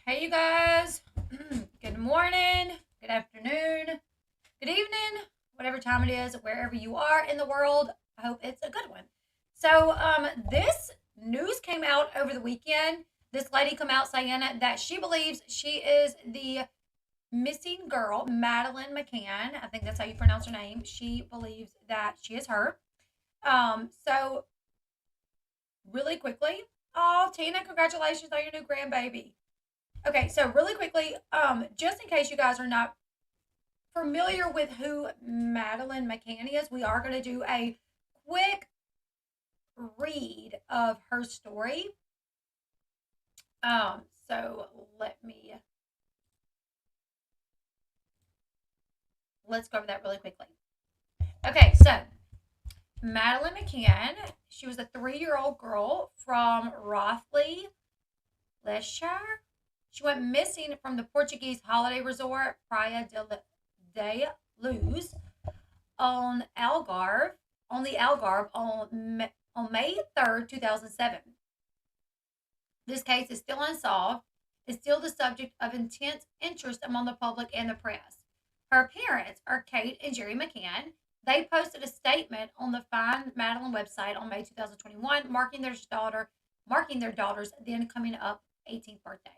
Hey, you guys. Good morning, good afternoon, good evening, whatever time it is, wherever you are in the world. I hope it's a good one. This news came out over the weekend. This lady come out saying that she believes she is the missing girl, Madeleine McCann. I think that's how you pronounce her name. She believes that she is her. So really quickly, oh, Tina, congratulations on your new grandbaby. Okay, so really quickly, just in case you guys are not familiar with who Madeleine McCann is, we are going to do a quick read of her story. So let's go over that really quickly. Okay, so Madeleine McCann, she was a 3-year-old girl from Rothley, Leicestershire. She went missing from the Portuguese holiday resort de Luz on Algarve on the Algarve on May 3rd, 2007. This case is still unsolved, is still the subject of intense interest among the public and the press. Her parents are Kate and Jerry McCann. They posted a statement on the Find Madeleine website on May 2021, marking their daughter's then coming up 18th birthday.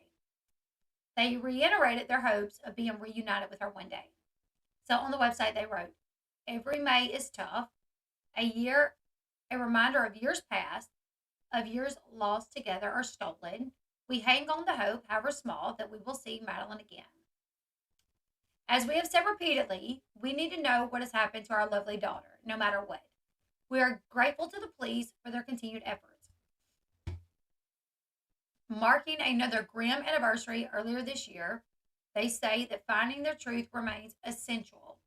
They reiterated their hopes of being reunited with her one day. So on the website they wrote, "Every May is tough. A reminder of years past, of years lost together or stolen. We hang on to hope, however small, that we will see Madeleine again. As we have said repeatedly, we need to know what has happened to our lovely daughter, no matter what. We are grateful to the police for their continued efforts." Marking another grim anniversary earlier this year, they say that finding the truth remains essential.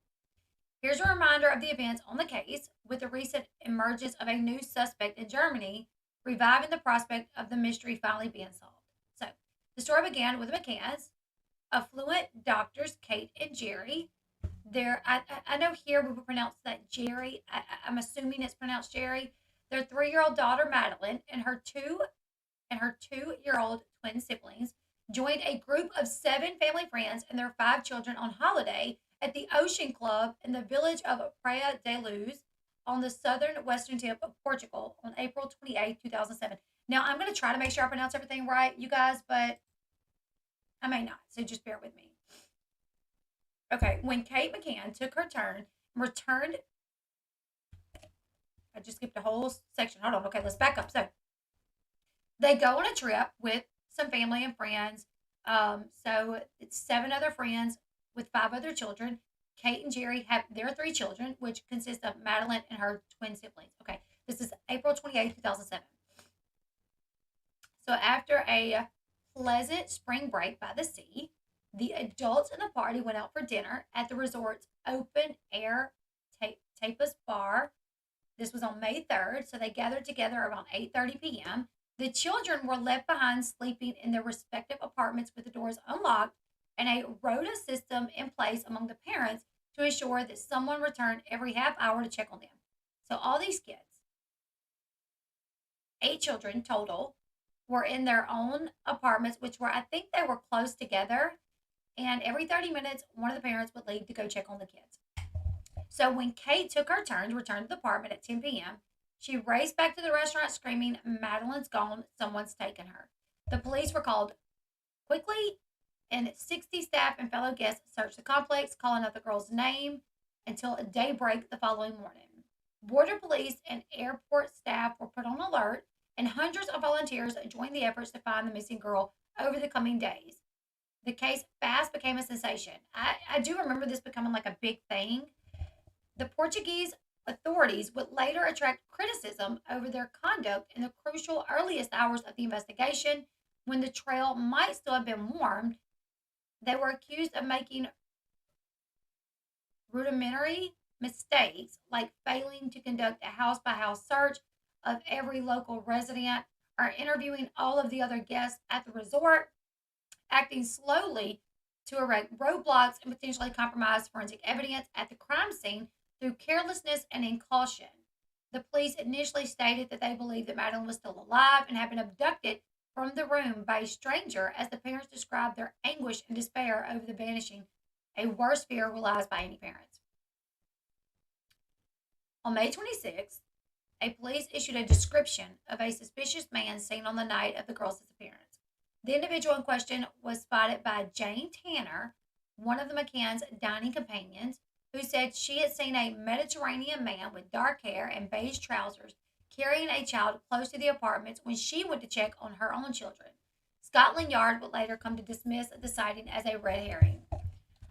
Here's a reminder of the events on the case, with the recent emergence of a new suspect in Germany, reviving the prospect of the mystery finally being solved. So, the story began with McCann's affluent doctors, Kate and Jerry. I know here we would pronounce that Jerry. I'm assuming it's pronounced Jerry. Their 3-year-old daughter Madeleine and her 2-year-old twin siblings joined a group of 7 family friends and their 5 children on holiday at the Ocean Club in the village of Praia de Luz on the southern western tip of Portugal on April 28, 2007. Now, I'm going to try to make sure I pronounce everything right, you guys, but I may not, so just bear with me. Okay, when Kate McCann took her turn and returned, I just skipped a whole section. Hold on. Okay, let's back up. So they go on a trip with some family and friends. So it's 7 other friends with 5 other children. Kate and Jerry have their 3 children, which consist of Madeleine and her twin siblings. Okay, this is April 28, 2007. So after a pleasant spring break by the sea, the adults in the party went out for dinner at the resort's open air tapas bar. This was on May 3rd, so they gathered together around 8:30 p.m. The children were left behind sleeping in their respective apartments with the doors unlocked and a rota system in place among the parents to ensure that someone returned every half hour to check on them. So all these kids, 8 children total, were in their own apartments, which were, I think they were close together. And every 30 minutes, one of the parents would leave to go check on the kids. So when Kate took her turn to return to the apartment at 10 p.m., she raced back to the restaurant screaming, "Madeleine's gone, someone's taken her." The police were called quickly, and 60 staff and fellow guests searched the complex, calling out the girl's name until daybreak the following morning. Border police and airport staff were put on alert, and hundreds of volunteers joined the efforts to find the missing girl over the coming days. The case fast became a sensation. I do remember this becoming like a big thing. The Portuguese authorities would later attract criticism over their conduct in the crucial earliest hours of the investigation when the trail might still have been warmed. They were accused of making rudimentary mistakes like failing to conduct a house by house search of every local resident or interviewing all of the other guests at the resort, acting slowly to erect roadblocks and potentially compromise forensic evidence at the crime scene through carelessness and incaution. The police initially stated that they believed that Madeleine was still alive and had been abducted from the room by a stranger as the parents described their anguish and despair over the banishing, a worst fear realized by any parents. On May 26th, a police issued a description of a suspicious man seen on the night of the girl's disappearance. The individual in question was spotted by Jane Tanner, one of the McCann's dining companions, who said she had seen a Mediterranean man with dark hair and beige trousers carrying a child close to the apartments when she went to check on her own children. Scotland Yard would later come to dismiss the sighting as a red herring.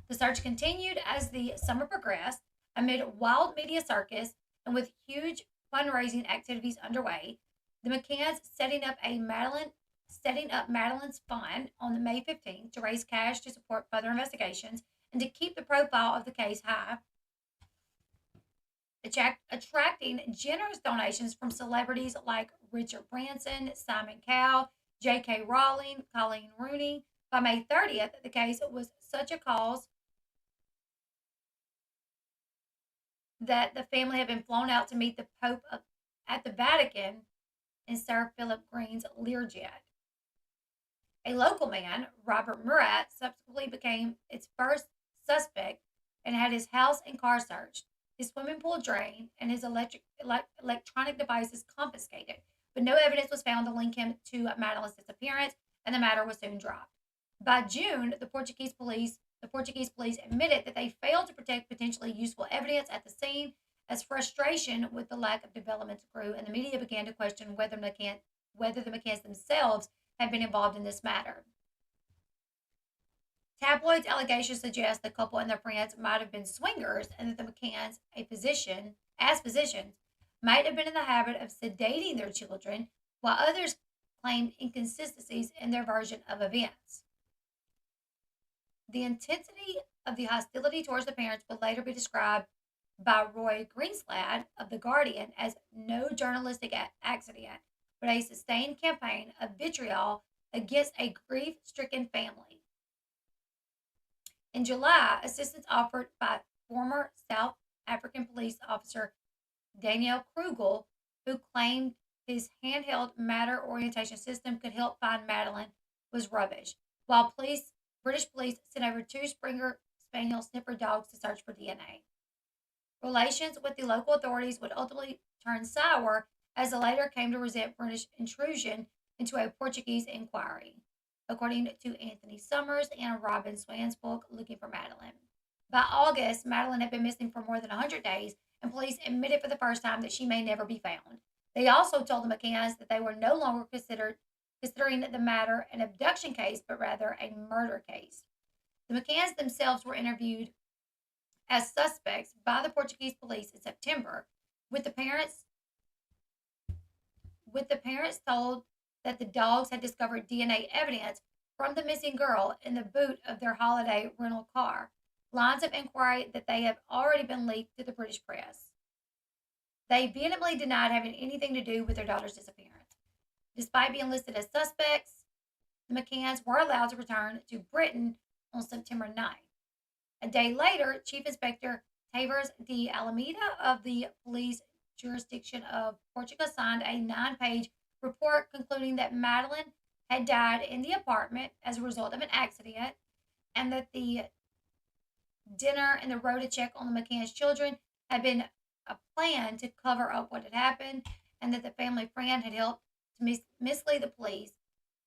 The search continued as the summer progressed amid wild media circus and with huge fundraising activities underway. The McCanns setting up Madeleine's fund on the May 15th to raise cash to support further investigations and to keep the profile of the case high, attracting generous donations from celebrities like Richard Branson, Simon Cowell, J.K. Rowling, Colleen Rooney. By May 30th, the case was such a cause that the family had been flown out to meet the Pope at the Vatican in Sir Philip Green's Learjet. A local man, Robert Murat, subsequently became its first suspect and had his house and car searched, his swimming pool drained, and his electronic devices confiscated. But no evidence was found to link him to Madeleine's disappearance, and the matter was soon dropped. By June, the Portuguese police admitted that they failed to protect potentially useful evidence at the scene as frustration with the lack of developments grew, and the media began to question whether the McCanns themselves had been involved in this matter. Tabloids' allegations suggest the couple and their friends might have been swingers, and that the McCanns, as physicians, might have been in the habit of sedating their children, while others claimed inconsistencies in their version of events. The intensity of the hostility towards the parents would later be described by Roy Greenslade of The Guardian as no journalistic accident, but a sustained campaign of vitriol against a grief stricken family. In July, assistance offered by former South African police officer Daniel Krugel, who claimed his handheld matter orientation system could help find Madeleine, was rubbish, while British police sent over two Springer Spaniel sniffer dogs to search for DNA. Relations with the local authorities would ultimately turn sour as the latter came to resent British intrusion into a Portuguese inquiry, according to Anthony Summers and Robin Swan's book, Looking for Madeleine. By August, Madeleine had been missing for more than 100 days, and police admitted for the first time that she may never be found. They also told the McCanns that they were no longer considering the matter an abduction case, but rather a murder case. The McCanns themselves were interviewed as suspects by the Portuguese police in September, with the parents told that the dogs had discovered DNA evidence from the missing girl in the boot of their holiday rental car, lines of inquiry that they have already been leaked to the British press. They vehemently denied having anything to do with their daughter's disappearance. Despite being listed as suspects, the McCanns were allowed to return to Britain on September 9th. A day later, Chief Inspector Tavares de Alameda of the police jurisdiction of Portugal signed a 9-page report concluding that Madeleine had died in the apartment as a result of an accident, and that the dinner and the road to check on the McCann's children had been a plan to cover up what had happened, and that the family friend had helped to mislead the police,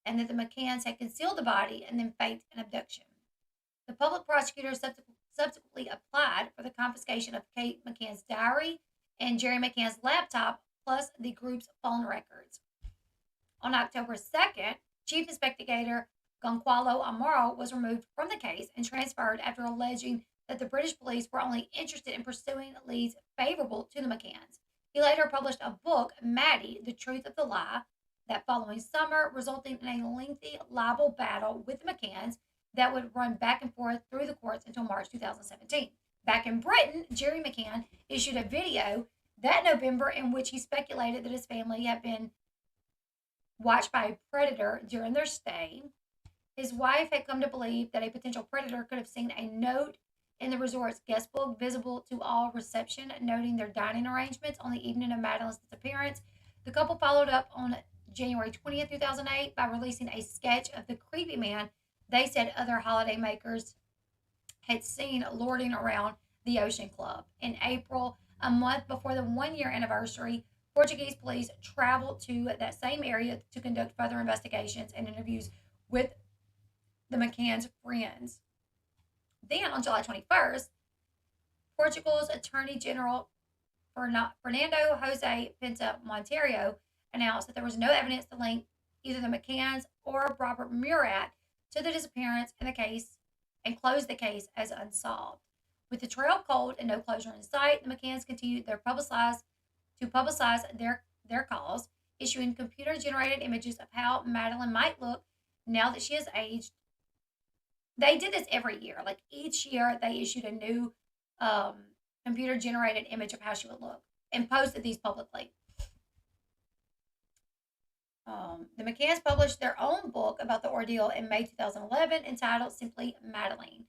and that the McCanns had concealed the body and then faked an abduction. The public prosecutor subsequently applied for the confiscation of Kate McCann's diary and Jerry McCann's laptop, plus the group's phone records. On October 2nd, Chief Investigator Gonçalo Amaro was removed from the case and transferred after alleging that the British police were only interested in pursuing leads favorable to the McCanns. He later published a book, Maddie, The Truth of the Lie, that following summer, resulting in a lengthy libel battle with the McCanns that would run back and forth through the courts until March 2017. Back in Britain, Jerry McCann issued a video that November in which he speculated that his family had been watched by a predator during their stay. His wife had come to believe that a potential predator could have seen a note in the resort's guest book visible to all reception, noting their dining arrangements on the evening of Madeleine's disappearance. The couple followed up on January 20th, 2008, by releasing a sketch of the creepy man they said other holiday makers had seen lording around the Ocean Club. In April, a month before the 1 year anniversary, Portuguese police traveled to that same area to conduct further investigations and interviews with the McCann's friends. Then, on July 21st, Portugal's Attorney General Fernando Jose Pinta Monteiro announced that there was no evidence to link either the McCanns or Robert Murat to the disappearance in the case and closed the case as unsolved. With the trail cold and no closure in sight, the McCanns continued to publicize their cause, issuing computer generated images of how Madeleine might look now that she has aged. They did this every year. Like each year, they issued a new um, computer generated image of how she would look and posted these publicly. The McCanns published their own book about the ordeal in May 2011 entitled simply Madeleine,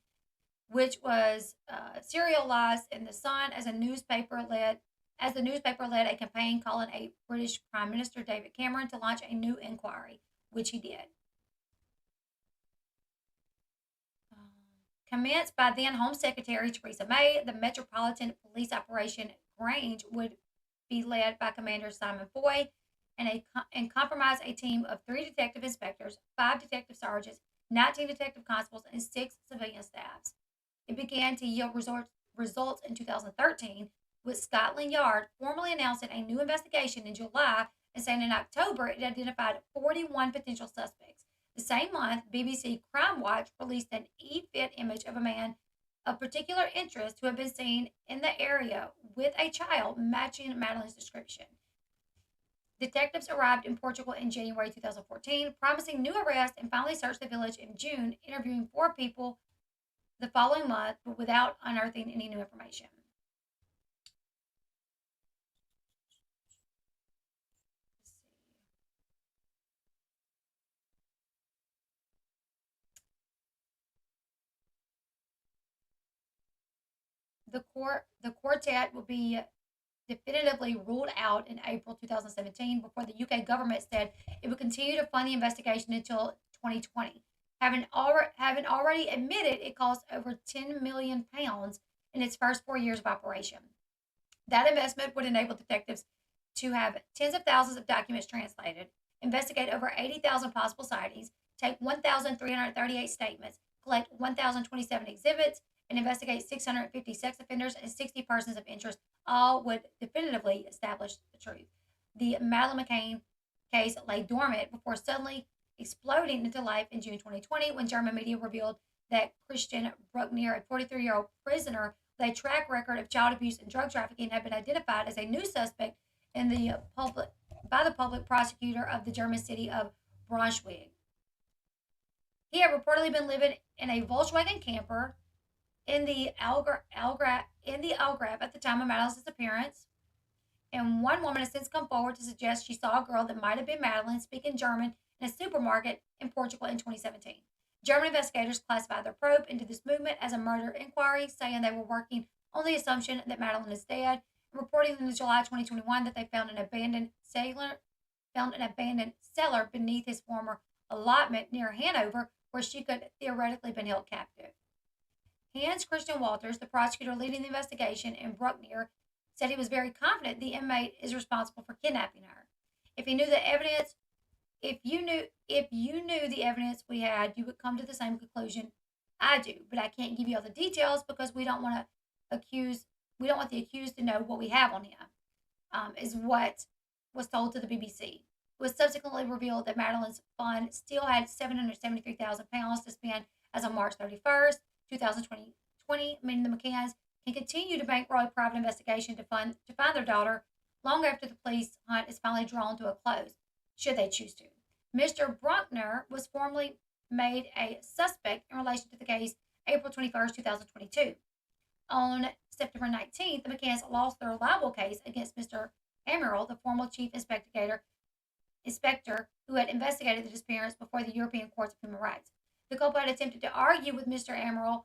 which was serialized in the Sun as the newspaper led a campaign calling a British Prime Minister David Cameron to launch a new inquiry, which he did. Commenced by then Home Secretary Theresa May, the Metropolitan Police Operation Grange would be led by Commander Simon Foy and comprise a team of 3 detective inspectors, 5 detective sergeants, 19 detective constables, and 6 civilian staffs. It began to yield results in 2013, with Scotland Yard formally announcing a new investigation in July and saying in October it identified 41 potential suspects. The same month, BBC Crime Watch released an e-fit image of a man of particular interest who had been seen in the area with a child matching Madeleine's description. Detectives arrived in Portugal in January 2014, promising new arrests, and finally searched the village in June, interviewing 4 people the following month, but without unearthing any new information. The quartet will be definitively ruled out in April 2017 before the UK government said it would continue to fund the investigation until 2020, having already admitted it cost over £10 million in its first 4 years of operation. That investment would enable detectives to have tens of thousands of documents translated, investigate over 80,000 possible sightings, take 1,338 statements, collect 1,027 exhibits, and investigate 650 sex offenders and 60 persons of interest. All would definitively establish the truth. The Madeleine McCann case lay dormant before suddenly exploding into life in June 2020 when German media revealed that Christian Bruckner, a 43-year-old prisoner with a track record of child abuse and drug trafficking, had been identified as a new suspect in the public by the public prosecutor of the German city of Braunschweig. He had reportedly been living in a Volkswagen camper in the Algarve at the time of Madeleine's disappearance, and one woman has since come forward to suggest she saw a girl that might have been Madeleine speaking German in a supermarket in Portugal in 2017. German investigators classified their probe into this movement as a murder inquiry, saying they were working on the assumption that Madeleine is dead, and reporting in July 2021 that they found an abandoned cellar beneath his former allotment near Hanover, where she could theoretically have been held captive. Hans Christian Walters, the prosecutor leading the investigation in Bruckner, said he was very confident the inmate is responsible for kidnapping her. If he knew the evidence, if you knew the evidence we had, you would come to the same conclusion I do. But I can't give you all the details because we don't want the accused to know what we have on him. Is what was told to the BBC. It was subsequently revealed that Madeleine's fund still had £773,000 to spend as of March 31st, 2020, meaning the McCanns can continue to bankroll a private investigation to find their daughter long after the police hunt is finally drawn to a close, should they choose to. Mr. Bruckner was formally made a suspect in relation to the case April 21st, 2022. On September 19th, the McCanns lost their libel case against Mr. Amaral, the former chief inspector who had investigated the disappearance before the European Courts of Human Rights. The couple had attempted to argue with Mr. Amaral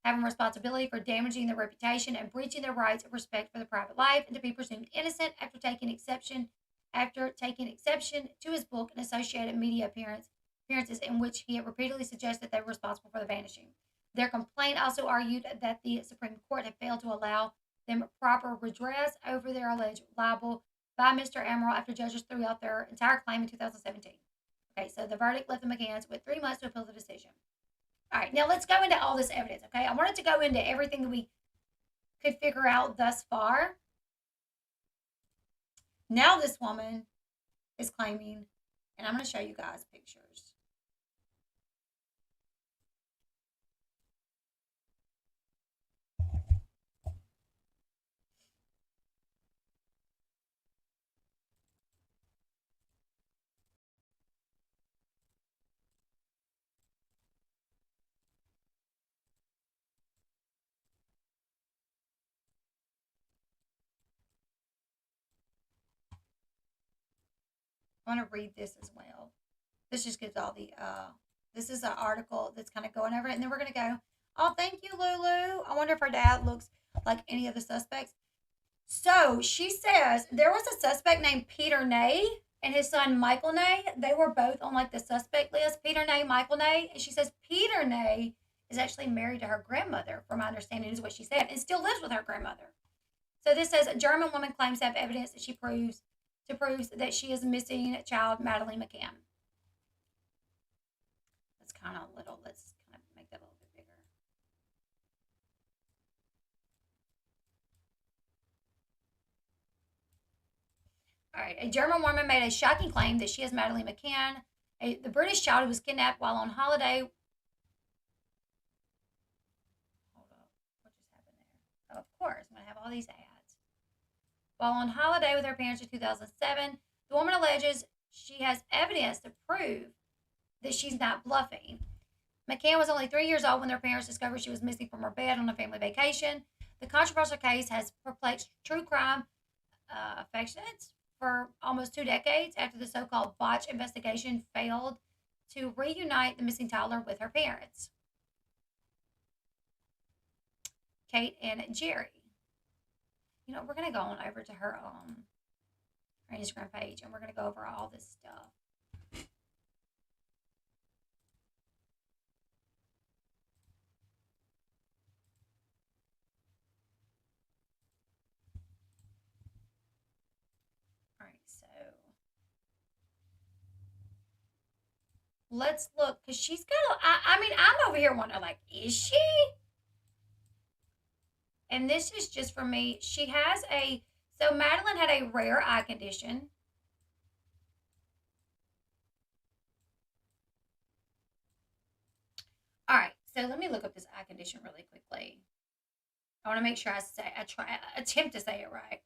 having responsibility for damaging their reputation and breaching their rights of respect for their private life, and to be presumed innocent after taking exception after taking exception to his book and associated media appearances in which he had repeatedly suggested they were responsible for the vanishing. Their complaint also argued that the Supreme Court had failed to allow them proper redress over their alleged libel by Mr. Emerald after judges threw out their entire claim in 2017. Okay, so the verdict left the McCanns with 3 months to appeal the decision. All right, now let's go into all this evidence, okay? I wanted to go into everything that we could figure out thus far. Now this woman is claiming, and I'm going to show you guys pictures. I want to read this as well. This just gives all the, this is an article that's kind of going over it. And then we're going to go, oh, thank you, Lulu. I wonder if her dad looks like any of the suspects. So she says there was a suspect named Peter Ney and his son Michael Ney. They were both on like the suspect list, Peter Ney, Michael Ney. And she says Peter Ney is actually married to her grandmother, from my understanding, is what she said, and still lives with her grandmother. So this says a German woman claims to have evidence that she proves that she is missing child Madeleine McCann. That's kind of little. Let's kind of make that a little bit bigger. All right. A German woman made a shocking claim that she is Madeleine McCann, the British child who was kidnapped while on holiday. Hold up. What just happened there? Oh, of course. I'm going to have all these ads. While on holiday with her parents in 2007, the woman alleges she has evidence to prove that she's not bluffing. McCann was only 3 years old when their parents discovered she was missing from her bed on a family vacation. The controversial case has perplexed true crime affectionates for almost 2 decades after the so-called botch investigation failed to reunite the missing toddler with her parents, Kate and Jerry. You know, we're going to go on over to her Instagram page, and we're going to go over all this stuff. All right, so let's look, because she's got I mean, I'm over here wondering, like, is she? And this is just for me. She has so Madeleine had a rare eye condition. All right, so let me look up this eye condition really quickly. I want to make sure attempt to say it right.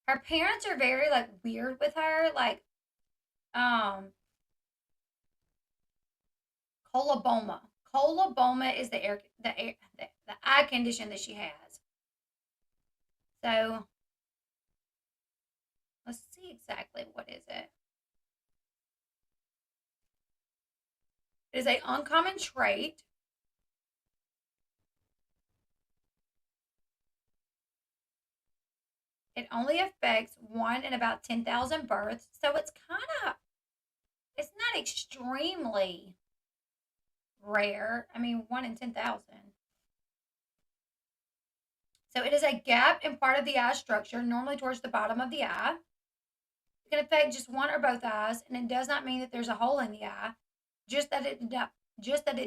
Her parents are very like weird with her, like coloboma. Coloboma is the eye condition that she has. So let's see exactly what is it. It is an uncommon trait. It only affects 1 in about 10,000 births, so it's not extremely rare. I mean, 1 in 10,000. So it is a gap in part of the eye structure, normally towards the bottom of the eye. It can affect just one or both eyes, and it does not mean that there's a hole in the eye, just that it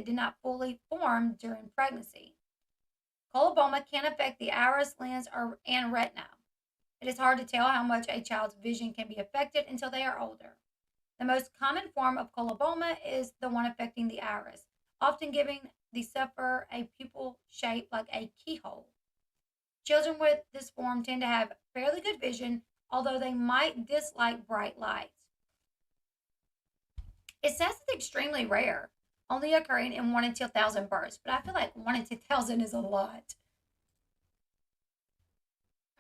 did not fully form during pregnancy. Coloboma can affect the iris, lens, and retina. It is hard to tell how much a child's vision can be affected until they are older. The most common form of coloboma is the one affecting the iris, often giving the sufferer a pupil shaped like a keyhole. Children with this form tend to have fairly good vision, although they might dislike bright lights. It says it's extremely rare, only occurring in 1 in 10,000 births, but I feel like 1 in 10,000 is a lot.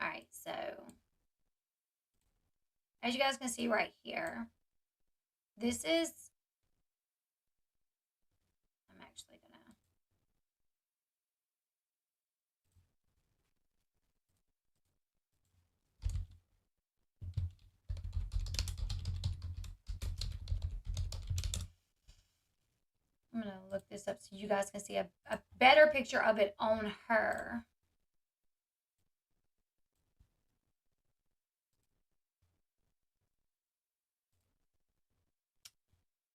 All right, so as you guys can see right here, this is, I'm actually gonna, I'm going to look this up so you guys can see a better picture of it on her.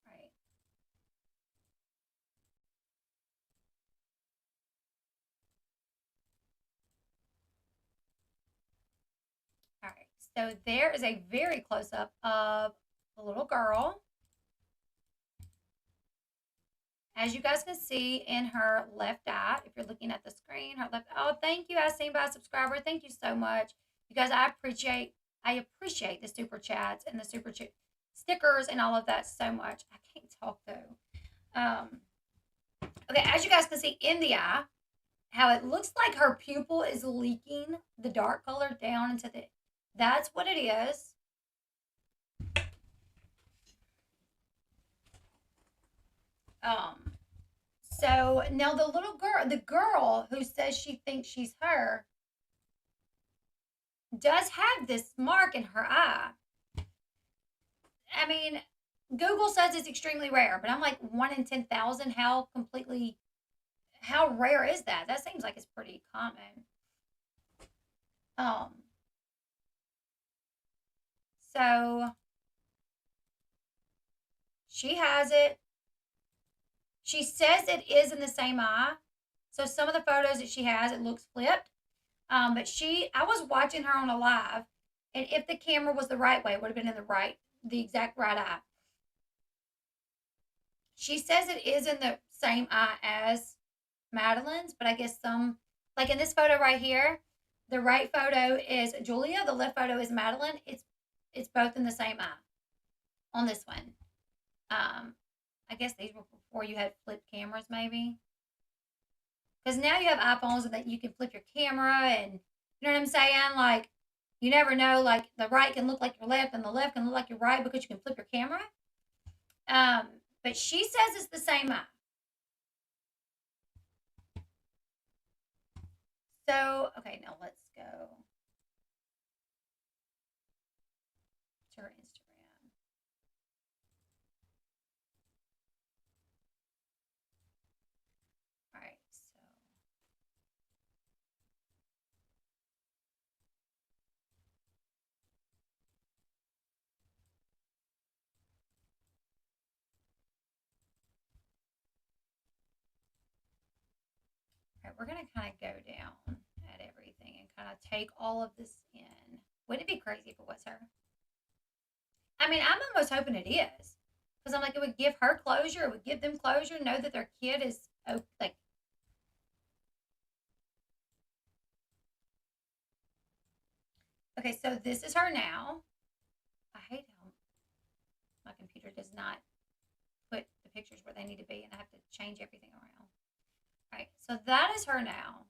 Right. All right. So there is a very close up of the little girl. As you guys can see in her left eye, if you're looking at the screen, her left. Oh, thank you, as seen by a subscriber. Thank you so much, you guys. I appreciate the super chats and the stickers and all of that so much. I can't talk though. Okay, as you guys can see in the eye, how it looks like her pupil is leaking the dark color down into the. That's what it is. Um, so now the girl who says she thinks she's her, does have this mark in her eye. I mean, Google says it's extremely rare, but I'm like 1 in 10,000. How rare is that? That seems like it's pretty common. Um, so she has it. She says it is in the same eye. So some of the photos that she has, it looks flipped. But I was watching her on a live, and if the camera was the right way, it would have been in the exact right eye. She says it is in the same eye as Madeleine's, but I guess like in this photo right here, the right photo is Julia, the left photo is Madeleine. It's both in the same eye on this one. I guess these were before you had flip cameras, maybe. Because now you have iPhones that you can flip your camera, and you know what I'm saying? Like, you never know. Like, the right can look like your left, and the left can look like your right because you can flip your camera. Um, but she says it's the same eye. So, okay, now let's go to her Instagram. All right, so all right, we're gonna kind of go down at everything and kind of take all of this in. Wouldn't it be crazy if it was her? I mean, I'm almost hoping it is, because I'm like, it would give her closure. It would give them closure. Know that their kid is like. Okay, so this is her now. I hate how my computer does not put the pictures where they need to be, and I have to change everything around. All right, so that is her now.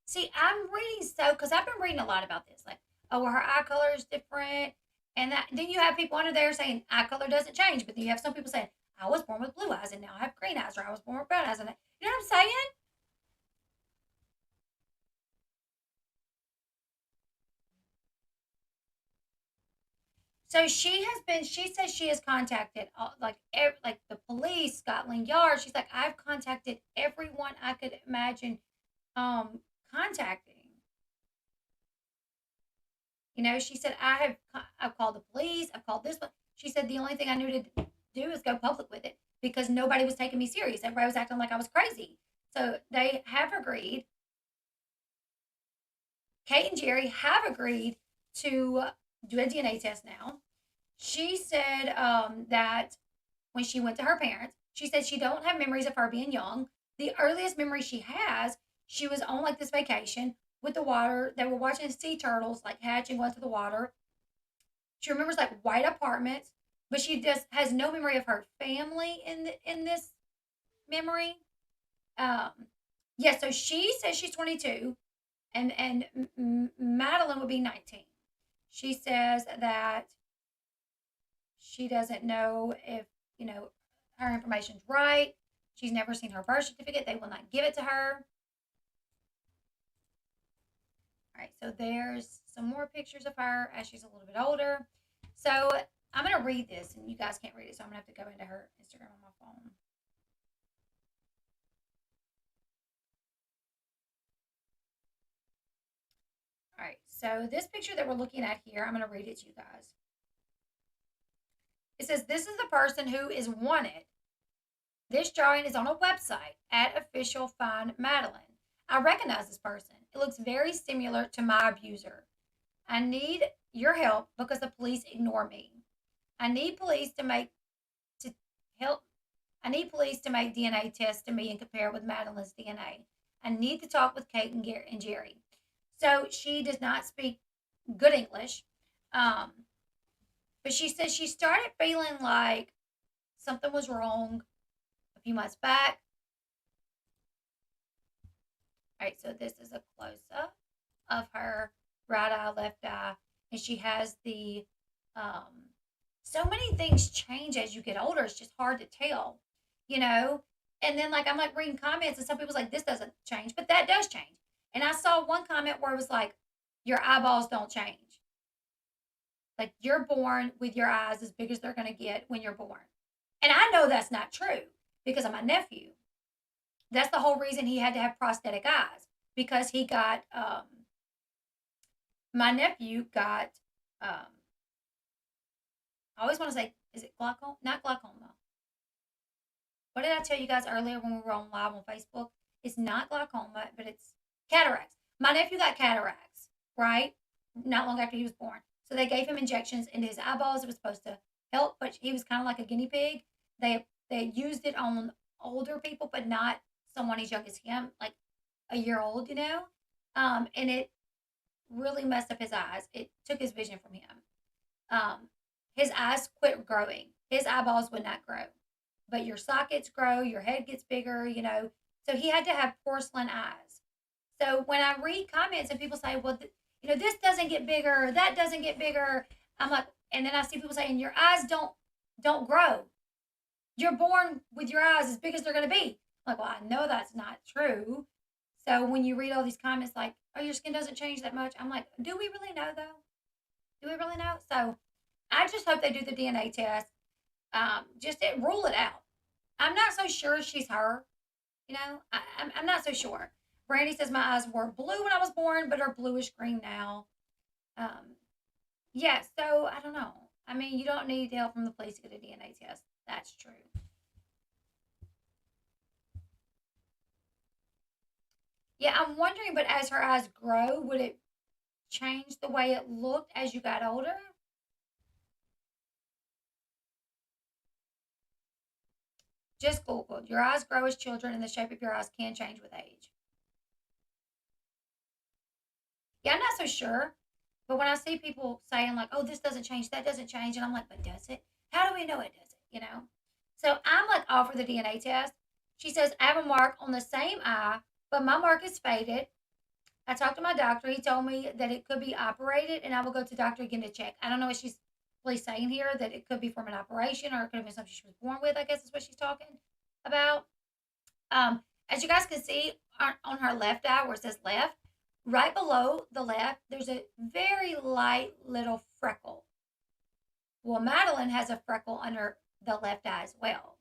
See, I'm reading because I've been reading a lot about this, like, oh, well, her eye color is different, and then you have people under there saying eye color doesn't change, but then you have some people saying I was born with blue eyes and now I have green eyes, or I was born with brown eyes, and you know what I'm saying? So she has been. She says she has contacted like the police, Scotland Yard. She's like, I've contacted everyone I could imagine um contacting. She said I've called the police. I've called this one. She said the only thing I knew to do is go public with it because nobody was taking me serious. Everybody was acting like I was crazy. So they have agreed. Kate and Jerry have agreed to do a DNA test now. She said that when she went to her parents, she said she don't have memories of her being young. The earliest memory she has, she was on like this vacation with the water. They were watching sea turtles like hatch and go into the water. She remembers like white apartments, but she just has no memory of her family in this memory. Um, yeah, so she says she's 22, and Madeleine would be 19. She says that she doesn't know if her information's right. She's never seen her birth certificate. They will not give it to her. All right, so there's some more pictures of her as she's a little bit older. So I'm going to read this, and you guys can't read it, so I'm going to have to go into her Instagram on my phone. All right, so this picture that we're looking at here, I'm going to read it to you guys. It says, "This is the person who is wanted. This drawing is on a website at official find Madeleine. I recognize this person. It looks very similar to my abuser. I need your help because the police ignore me. I need police to help. I need police to make DNA tests to me and compare it with Madeleine's DNA. I need to talk with Kate and Jerry." So she does not speak good English, um, but she says she started feeling like something was wrong a few months back. All right, so this is a close up of her right eye, left eye, and she has the um, so many things change as you get older. It's just hard to tell, you know. And then like I'm like reading comments, and some people's like this doesn't change, but that does change. And I saw one comment where it was like, your eyeballs don't change. Like you're born with your eyes as big as they're going to get when you're born. And I know that's not true because of my nephew. That's the whole reason he had to have prosthetic eyes because he got my nephew got I always want to say, is it glaucoma? Not glaucoma. What did I tell you guys earlier when we were on live on Facebook? It's not glaucoma, but it's cataracts. My nephew got cataracts, right? Not long after he was born. So they gave him injections into his eyeballs. It was supposed to help, but he was kind of like a guinea pig. They used it on older people, but not someone as young as him, like a year old, you know. And it really messed up his eyes. It took his vision from him. Um, his eyes quit growing. His eyeballs would not grow, but your sockets grow, your head gets bigger, you know. So he had to have porcelain eyes. So when I read comments and people say, well, you know, this doesn't get bigger, that doesn't get bigger, I'm like, and then I see people saying your eyes don't grow. You're born with your eyes as big as they're going to be. I'm like, well, I know that's not true. So when you read all these comments like, oh, your skin doesn't change that much, I'm like, do we really know though? Do we really know? So I just hope they do the DNA test. Just to rule it out. I'm not so sure she's her. You know, I'm not so sure. Brandy says my eyes were blue when I was born, but are bluish green now. Um, yeah, so I don't know. I mean, you don't need help from the police to get a DNA test. That's true. Yeah, I'm wondering, but as her eyes grow, would it change the way it looked as you got older? Just Googled. Your eyes grow as children, and the shape of your eyes can change with age. Yeah, I'm not so sure. But when I see people saying like, "Oh, this doesn't change, that doesn't change," and I'm like, "But does it? How do we know it doesn't?" You know. So I'm like all for the DNA test. She says I have a mark on the same eye, but my mark is faded. I talked to my doctor. He told me that it could be operated, and I will go to doctor again to check. I don't know what she's really saying here. That it could be from an operation, or it could have been something she was born with. I guess is what she's talking about. As you guys can see on her left eye, where it says left, right below the left, there's a very light little freckle. Well, Madeline has a freckle under the left eye as well.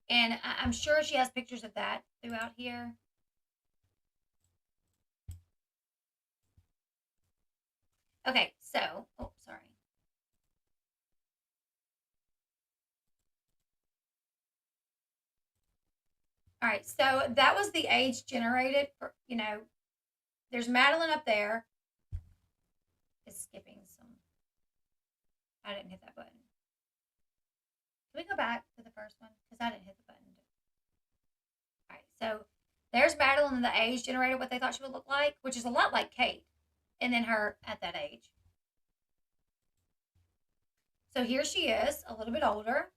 And I'm sure she has pictures of that throughout here. Okay, so, oh, sorry. All right, so that was the age generated for, you know, there's Madeline up there. It's skipping some. I didn't hit that button. Can we go back to the first one? Because I didn't hit the button. All right, so there's Madeline and the age generated what they thought she would look like, which is a lot like Kate, and then her at that age. So here she is, a little bit older.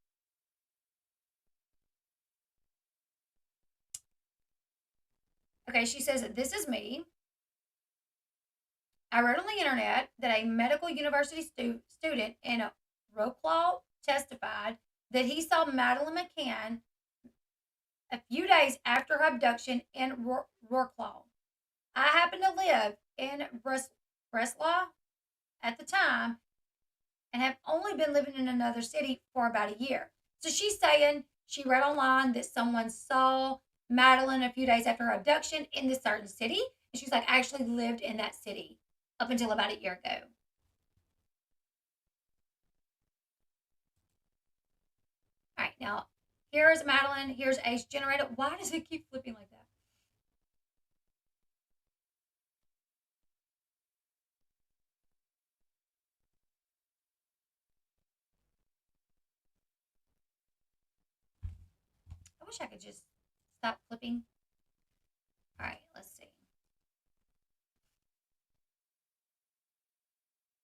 Okay, she says, "This is me. I read on the internet that a medical university student in Roclaw testified that he saw Madeleine McCann a few days after her abduction in Roclaw. I happened to live in Breslau at the time, and have only been living in another city for about a year. So she's saying she read online that someone saw Madeleine a few days after her abduction in this certain city. And she's like, I actually lived in that city up until about a year ago. All right, now here's Madeleine. Here's age generated. Why does it keep flipping like that? I wish I could just stop flipping. All right, let's see.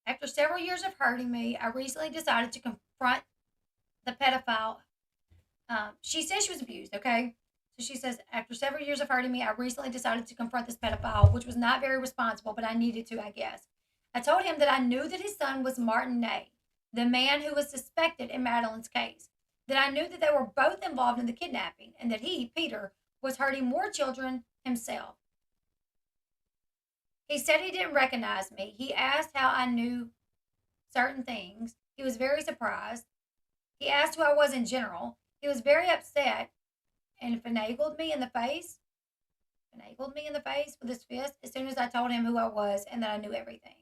After several years of hurting me, I recently decided to confront the pedophile. She says she was abused, okay? So she says, after several years of hurting me, I recently decided to confront this pedophile, which was not very responsible, but I needed to, I guess. I told him that I knew that his son was Martin Ney, the man who was suspected in Madeleine's case, that I knew that they were both involved in the kidnapping, and that he, Peter, was hurting more children himself. He said he didn't recognize me. He asked how I knew certain things. He was very surprised. He asked who I was in general. He was very upset and finagled me in the face with his fist as soon as I told him who I was and that I knew everything.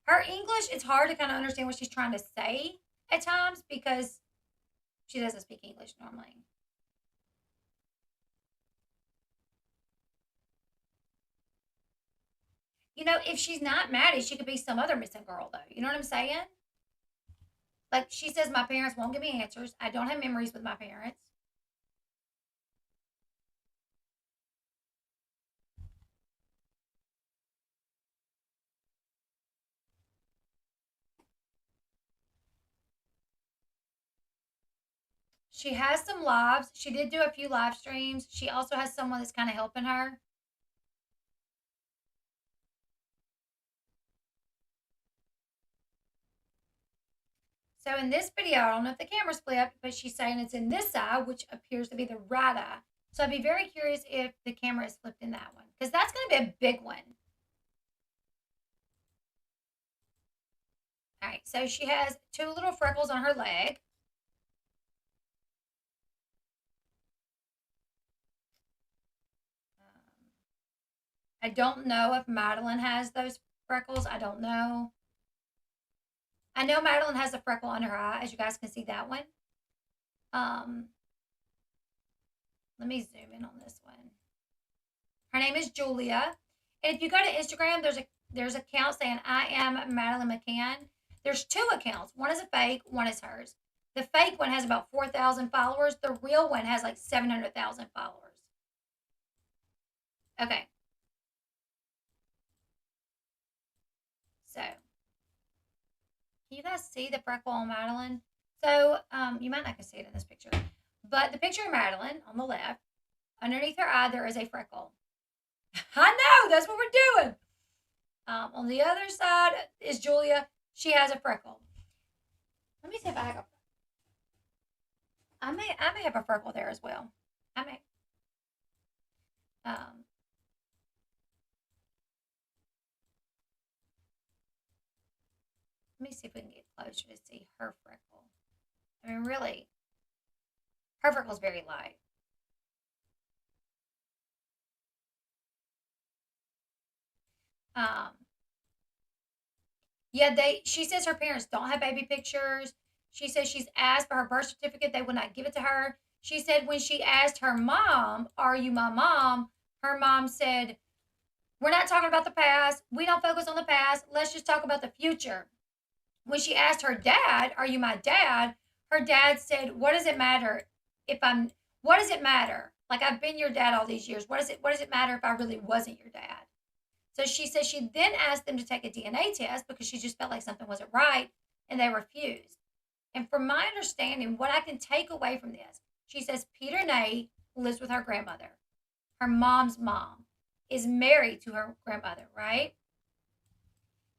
Her English, it's hard to kind of understand what she's trying to say at times because she doesn't speak English normally. You know, if she's not Maddie, she could be some other missing girl, though. You know what I'm saying? Like she says, my parents won't give me answers. I don't have memories with my parents. She has some lives. She did do a few live streams. She also has someone that's kind of helping her. So in this video, I don't know if the camera's flipped, but she's saying it's in this eye, which appears to be the right eye. So I'd be very curious if the camera is flipped in that one, because that's going to be a big one. All right, so she has two little freckles on her leg. I don't know if Madeleine has those freckles. I don't know. I know Madeleine has a freckle on her eye, as you guys can see that one. Um, Let me zoom in on this one. Her name is Julia. And if you go to Instagram, there's an account saying I am Madeleine McCann. There's two accounts. One is a fake, one is hers. The fake one has about 4,000 followers. The real one has like 700,000 followers. Okay. So, can you guys see the freckle on Madeleine? So, you might not can see it in this picture, but the picture of Madeleine on the left, underneath her eye, there is a freckle. I know, that's what we're doing. On the other side is Julia. She has a freckle. Let me see if I have a. I may have a freckle there as well. I may. Um, Let me see if we can get closer to see her freckle. I mean, really, her freckle's very light. Um, yeah, she says her parents don't have baby pictures. She says she's asked for her birth certificate. They will not give it to her. She said when she asked her mom, "Are you my mom?" her mom said, "We're not talking about the past. We don't focus on the past. Let's just talk about the future." When she asked her dad, "Are you my dad?" her dad said, "What does it matter if I'm what does it matter? Like I've been your dad all these years. What does it matter if I really wasn't your dad?" So she says she then asked them to take a DNA test because she just felt like something wasn't right and they refused. And from my understanding, what I can take away from this, she says Peter Ney lives with her grandmother. Her mom's mom is married to her grandmother, right?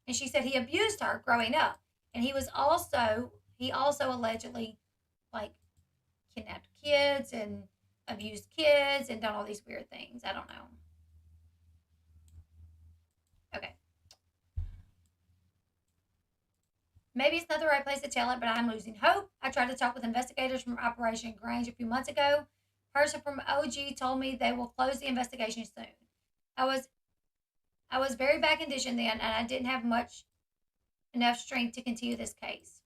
And she said he abused her growing up. And he also allegedly like kidnapped kids and abused kids and done all these weird things. I don't know. Okay. Maybe it's not the right place to tell it, but I'm losing hope. I tried to talk with investigators from Operation Grange a few months ago. A person from OG told me they will close the investigation soon. I was I was very bad condition then, and I didn't have much enough strength to continue this case.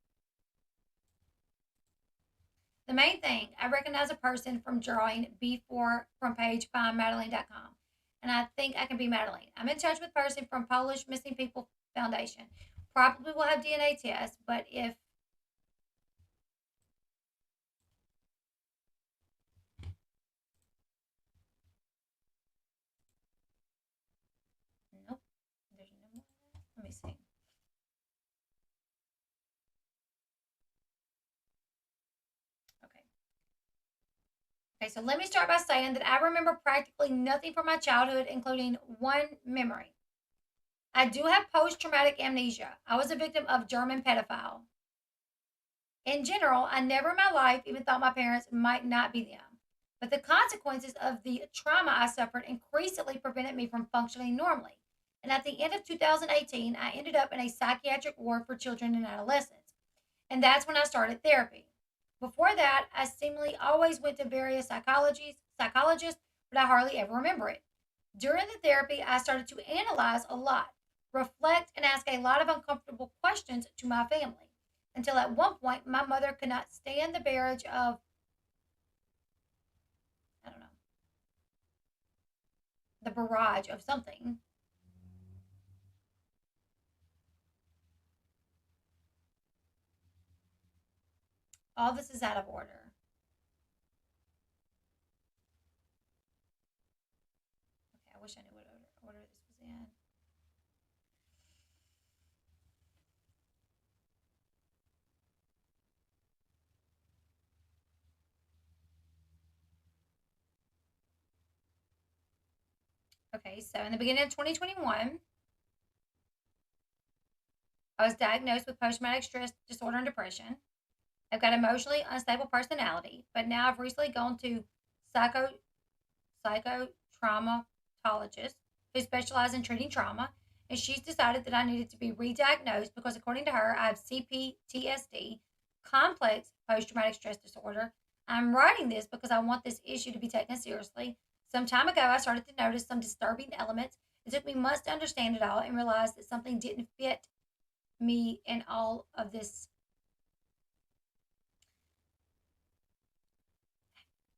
The main thing, I recognize a person from drawing B4 from page findmadeleine.com, and I think I can be Madeleine. I'm in touch with a person from Polish Missing People Foundation. Probably will have DNA tests, but if nope, there's no more. Let me see. Okay. Okay, so let me start by saying that I remember practically nothing from my childhood, including one memory. I do have post traumatic amnesia. I was a victim of German pedophile. In general, I never in my life even thought my parents might not be them. But the consequences of the trauma I suffered increasingly prevented me from functioning normally. And at the end of 2018, I ended up in a psychiatric ward for children and adolescents. And that's when I started therapy. Before that, I seemingly always went to various psychologists, but I hardly ever remember it. During the therapy, I started to analyze a lot, reflect, and ask a lot of uncomfortable questions to my family. Until at one point, my mother could not stand the barrage of, I don't know, the barrage of something. All this is out of order. Okay, I wish I knew what order this was in. Okay, so in the beginning of 2021, I was diagnosed with post traumatic stress disorder and depression. I've got emotionally unstable personality, but now I've recently gone to psycho psychotraumatologist who specializes in treating trauma, and she's decided that I needed to be re-diagnosed because according to her, I have CPTSD, complex post-traumatic stress disorder. I'm writing this because I want this issue to be taken seriously. Some time ago, I started to notice some disturbing elements. It took me months to understand it all and realize that something didn't fit me in all of this.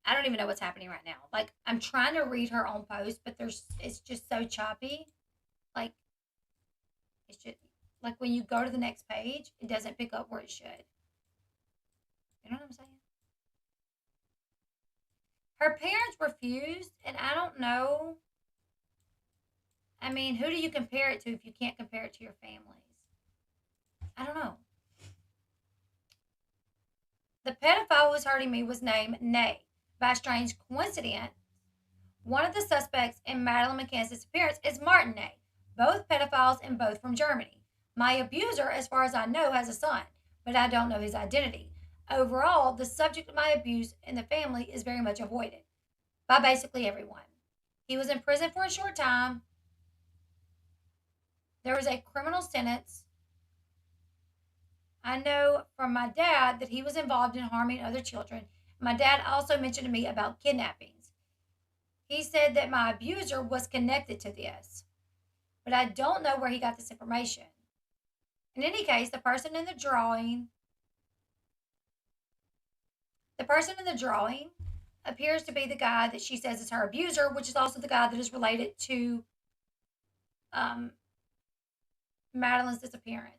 I don't even know what's happening right now. Like I'm trying to read her own post, but there's it's just so choppy. Like it's just like when you go to the next page, it doesn't pick up where it should. You know what I'm saying? Her parents refused, and I don't know. I mean, who do you compare it to if you can't compare it to your families? I don't know. The pedophile who was hurting me was named Nay. By a strange coincidence, one of the suspects in Madeleine McCann's disappearance is Martin Nay, both pedophiles and both from Germany. My abuser, as far as I know, has a son, but I don't know his identity. Overall, the subject of my abuse in the family is very much avoided by basically everyone. He was in prison for a short time. There was a criminal sentence. I know from my dad that he was involved in harming other children. My dad also mentioned to me about kidnappings. He said that my abuser was connected to this, but I don't know where he got this information. In any case, the person in the drawing appears to be the guy that she says is her abuser, which is also the guy that is related to um, Madeleine's disappearance.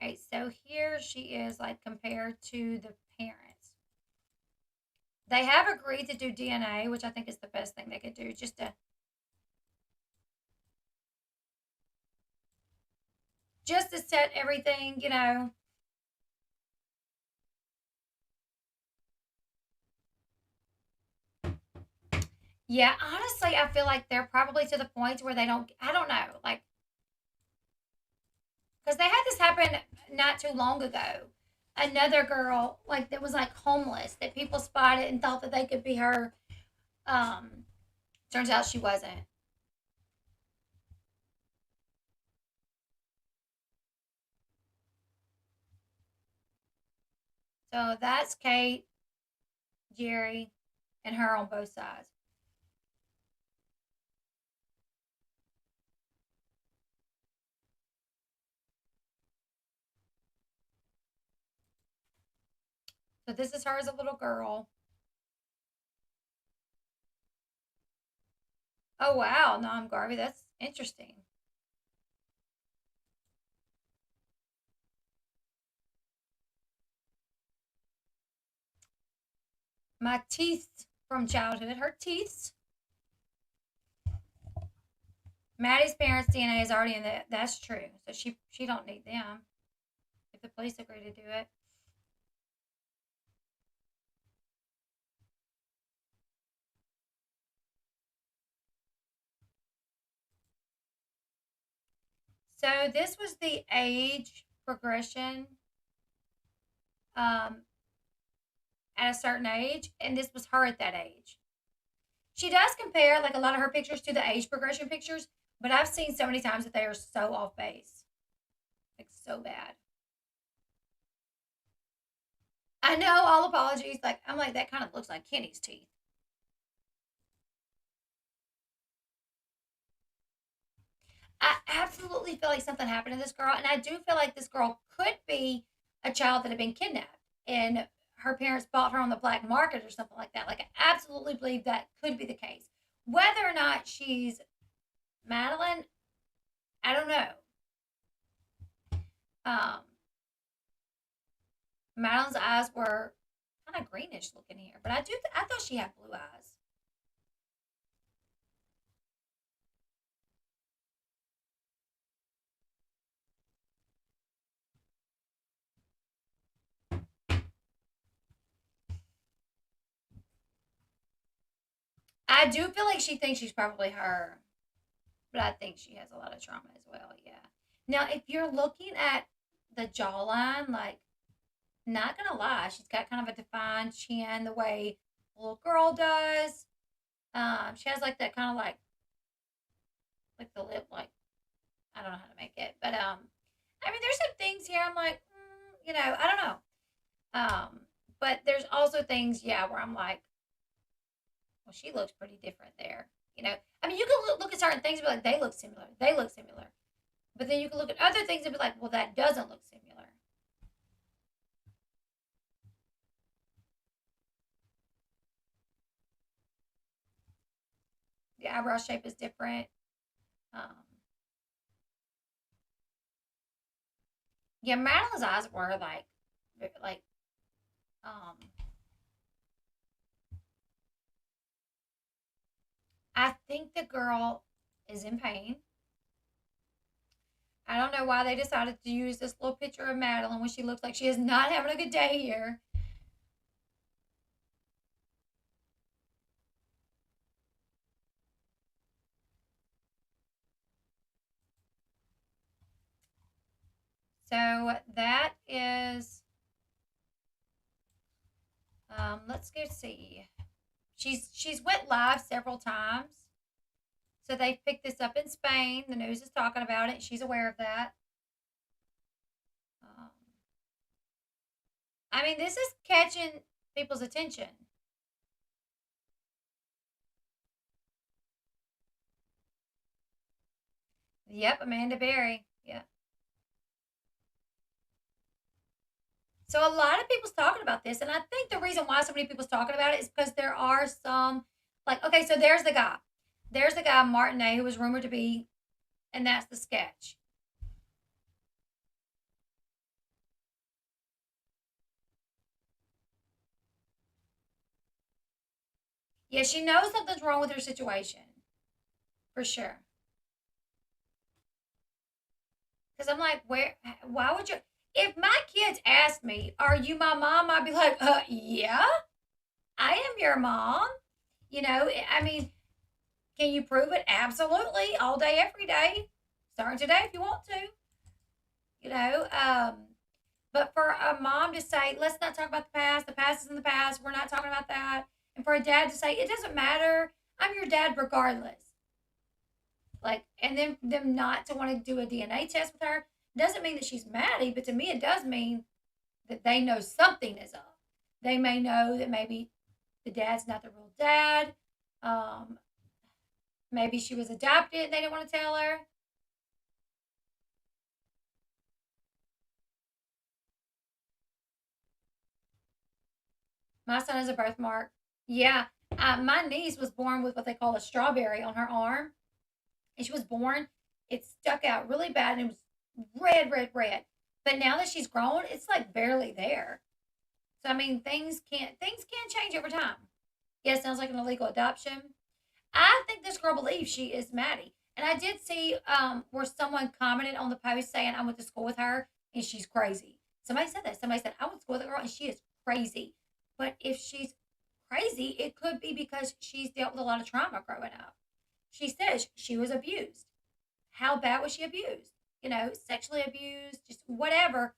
Okay, so here she is like compared to the parents. They have agreed to do DNA, which I think is the best thing they could do, just to set everything, Yeah, honestly, I feel like they're probably to the point where they don't. I don't know, like Because they had this happen not too long ago. Another girl, like, that was like homeless that people spotted and thought that they could be her. Um, Turns out she wasn't. So that's Kate, Jerry, and her on both sides. So this is her as a little girl. Oh wow, Nom Garvey, that's interesting. My teeth from childhood, her teeth. Maddie's parents' DNA is already in that. That's true. So she don't need them if the police agree to do it. So this was the age progression um, at a certain age, and this was her at that age. She does compare like a lot of her pictures to the age progression pictures, but I've seen so many times that they are so off base, like so bad. I know, all apologies. Like I'm like that kind of looks like Kenny's teeth. I absolutely feel like something happened to this girl, and I do feel like this girl could be a child that had been kidnapped, and her parents bought her on the black market or something like that. Like I absolutely believe that could be the case. Whether or not she's Madeline, I don't know. Um, Madeline's eyes were kind of greenish looking here, but I thought she had blue eyes. I do feel like she thinks she's probably her, but I think she has a lot of trauma as well. Yeah. Now, if you're looking at the jawline, like, not gonna lie, she's got kind of a defined chin the way a little girl does. She has like that kind of like the lip, like I don't know how to make it, but I mean, there's some things here I'm like, I don't know. But there's also things, yeah, where I'm like, well, she looks pretty different there. I mean, you can look at certain things and be like, they look similar. They look similar. But then you can look at other things and be like, well, that doesn't look similar. The eyebrow shape is different. Um, yeah, Madeline's eyes were like, um, I think the girl is in pain. I don't know why they decided to use this little picture of Madeline when she looks like she is not having a good day here. So that is, let's go see. She's went live several times. So they picked this up in Spain. The news is talking about it. She's aware of that. Um, I mean, this is catching people's attention. Yep, Amanda Berry. Yeah. So a lot of people's talking about this, and I think the reason why so many people's talking about it is because there are some, like, okay, so there's the guy. There's the guy, Martinet, who was rumored to be, and that's the sketch. Yeah, she knows something's wrong with her situation, for sure. Because I'm like, why would you? If my kids asked me, "Are you my mom?" I'd be like, yeah, I am your mom. I mean, can you prove it? Absolutely, all day, every day. Starting today if you want to. you know. But for a mom to say, let's not talk about the past is in the past, we're not talking about that. And for a dad to say, it doesn't matter, I'm your dad regardless. Like, and then them not to want to do a DNA test with her doesn't mean that she's Maddie, but to me, it does mean that they know something is up. They may know that maybe the dad's not the real dad. Um, Maybe she was adopted and they didn't want to tell her. My son has a birthmark. Yeah. My niece was born with what they call a strawberry on her arm. And she was born, it stuck out really bad and it was red, red, red. But now that she's grown, it's like barely there. So I mean, things can change over time. Yeah, it sounds like an illegal adoption. I think this girl believes she is Maddie. And I did see where someone commented on the post saying I went to school with her and she's crazy. Somebody said that. Somebody said I went to school with a girl and she is crazy. But if she's crazy, it could be because she's dealt with a lot of trauma growing up. She says she was abused. How bad was she abused? Sexually abused, just whatever.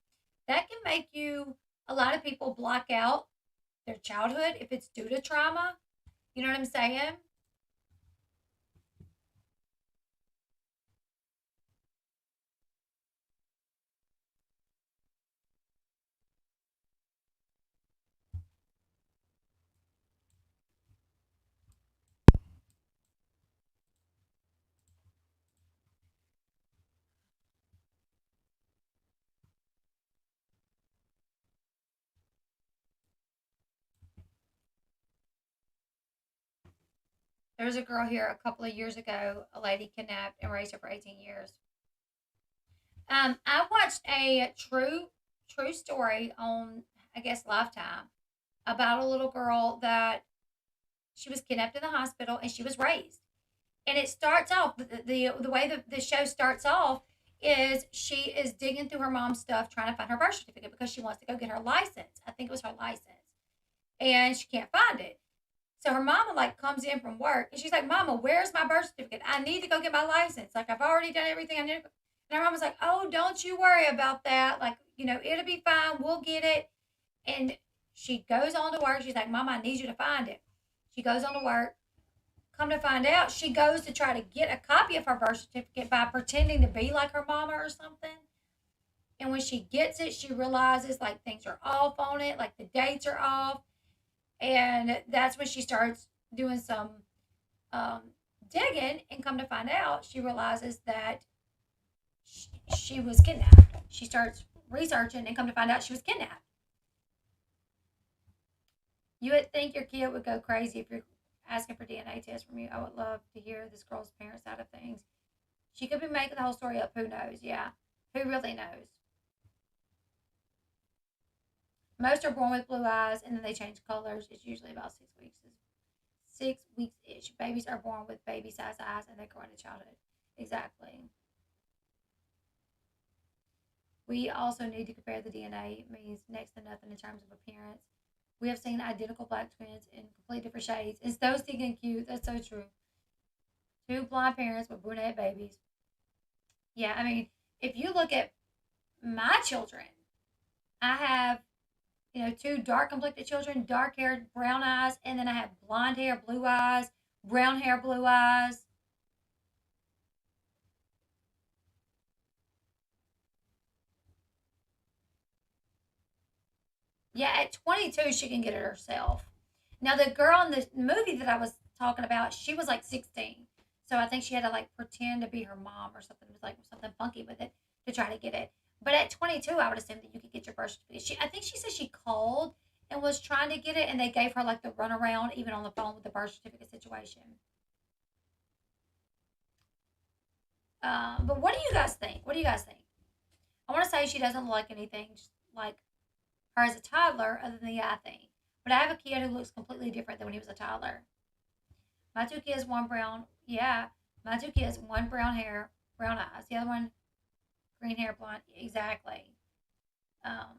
That can make you, a lot of people block out their childhood if it's due to trauma. You know what I'm saying? There was a girl here a couple of years ago, a lady kidnapped and raised her for 18 years. I watched a true story on, I guess, Lifetime about a little girl that she was kidnapped in the hospital and she was raised. And it starts off the way the show starts off is she is digging through her mom's stuff trying to find her birth certificate because she wants to go get her license. I think it was her license, and she can't find it. So her mama like comes in from work and she's like, "Mama, where's my birth certificate? I need to go get my license. Like I've already done everything I need." And her mama's like, "Oh, don't you worry about that. Like it'll be fine. We'll get it." And she goes on to work. She's like, "Mama, I need you to find it." She goes on to work. Come to find out, she goes to try to get a copy of her birth certificate by pretending to be like her mama or something. And when she gets it, she realizes like things are off on it, like the dates are off. And that's when she starts doing some um, digging. And come to find out, she realizes that she was kidnapped. She starts researching and come to find out she was kidnapped. You would think your kid would go crazy if you're asking for DNA tests from you. I would love to hear this girl's parents' side of things. She could be making the whole story up. Who knows? Yeah. Who really knows? Most are born with blue eyes and then they change colors. It's usually about 6 weeks. 6 weeks ish. Babies are born with baby size eyes and they grow into childhood. Exactly. We also need to compare the DNA. It means next to nothing in terms of appearance. We have seen identical black twins in completely different shades. It's so stinking cute. That's so true. Two blonde parents with brunette babies. Yeah, I mean, if you look at my children, I have, two dark complected children, dark hair, brown eyes, and then I have blonde hair, blue eyes, brown hair, blue eyes. Yeah, at 22, she can get it herself. Now, the girl in the movie that I was talking about, she was like 16. So I think she had to like pretend to be her mom or something. It was like something funky with it to try to get it. But at 22, I would assume that you could get your birth certificate. I think she said she called and was trying to get it, and they gave her like the runaround, even on the phone with the birth certificate situation. But what do you guys think? What do you guys think? I want to say she doesn't look like anything like her as a toddler, other than the eye thing. But I have a kid who looks completely different than when he was a toddler. My two kids, one brown, yeah. My two kids, one brown hair, brown eyes. The other one, green hair, blonde. Exactly. Um,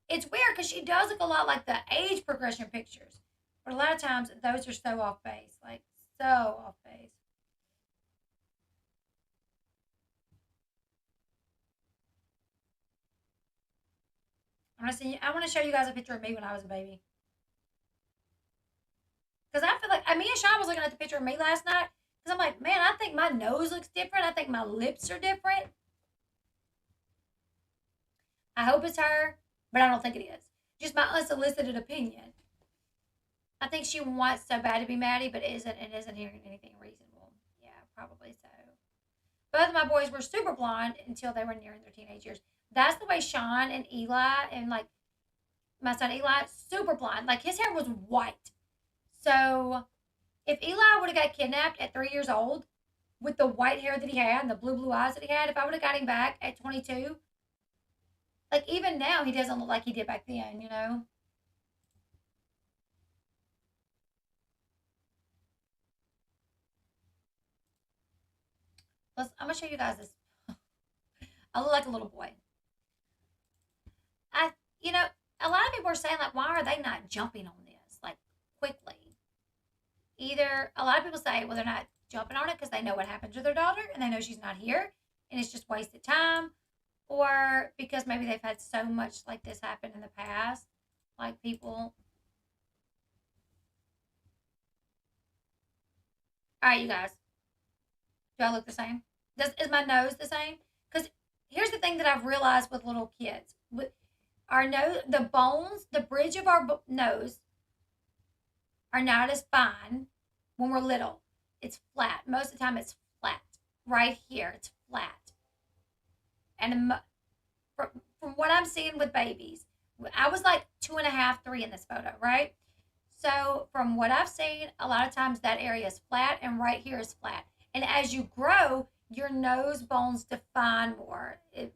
it's weird because she does look a lot like the age progression pictures, but a lot of times those are so off base, like so off base. I want to show you guys a picture of me when I was a baby. Because I feel like me and Sean was looking at the picture of me last night. Because I'm like, man, I think my nose looks different. I think my lips are different. I hope it's her, but I don't think it is. Just my unsolicited opinion. I think she wants so bad to be Maddie, but isn't hearing anything reasonable. Yeah, probably so. Both of my boys were super blonde until they were nearing their teenage years. That's the way Sean and Eli and like my son Eli, super blonde. Like his hair was white. So if Eli would have got kidnapped at 3 years old with the white hair that he had and the blue eyes that he had, if I would have got him back at 22, like even now he doesn't look like he did back then, you know? I'm gonna show you guys this. I look like a little boy. I, you know, a lot of people are saying like, why are they not jumping on this like quickly? Either a lot of people say, well, they're not jumping on it because they know what happened to their daughter and they know she's not here and it's just wasted time, or because maybe they've had so much like this happen in the past, like people. All right, you guys, do I look the same? Is my nose the same? Because here's the thing that I've realized with little kids, with our nose, the bones, the bridge of our nose are not as fine when we're little. It's flat. Most of the time, it's flat. Right here, it's flat. And from what I'm seeing with babies, I was like 2.5, 3 in this photo, right? So from what I've seen, a lot of times that area is flat and right here is flat. And as you grow, your nose bones define more. It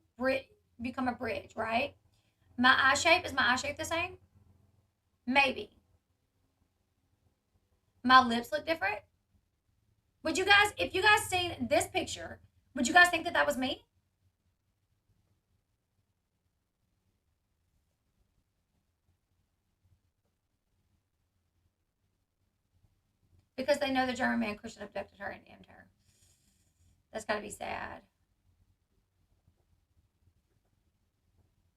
become a bridge, right? My eye shape, is my eye shape the same? Maybe. My lips look different. Would you guys, if you guys seen this picture, would you guys think that that was me? Because they know the German man Christian abducted her and named her. That's got to be sad.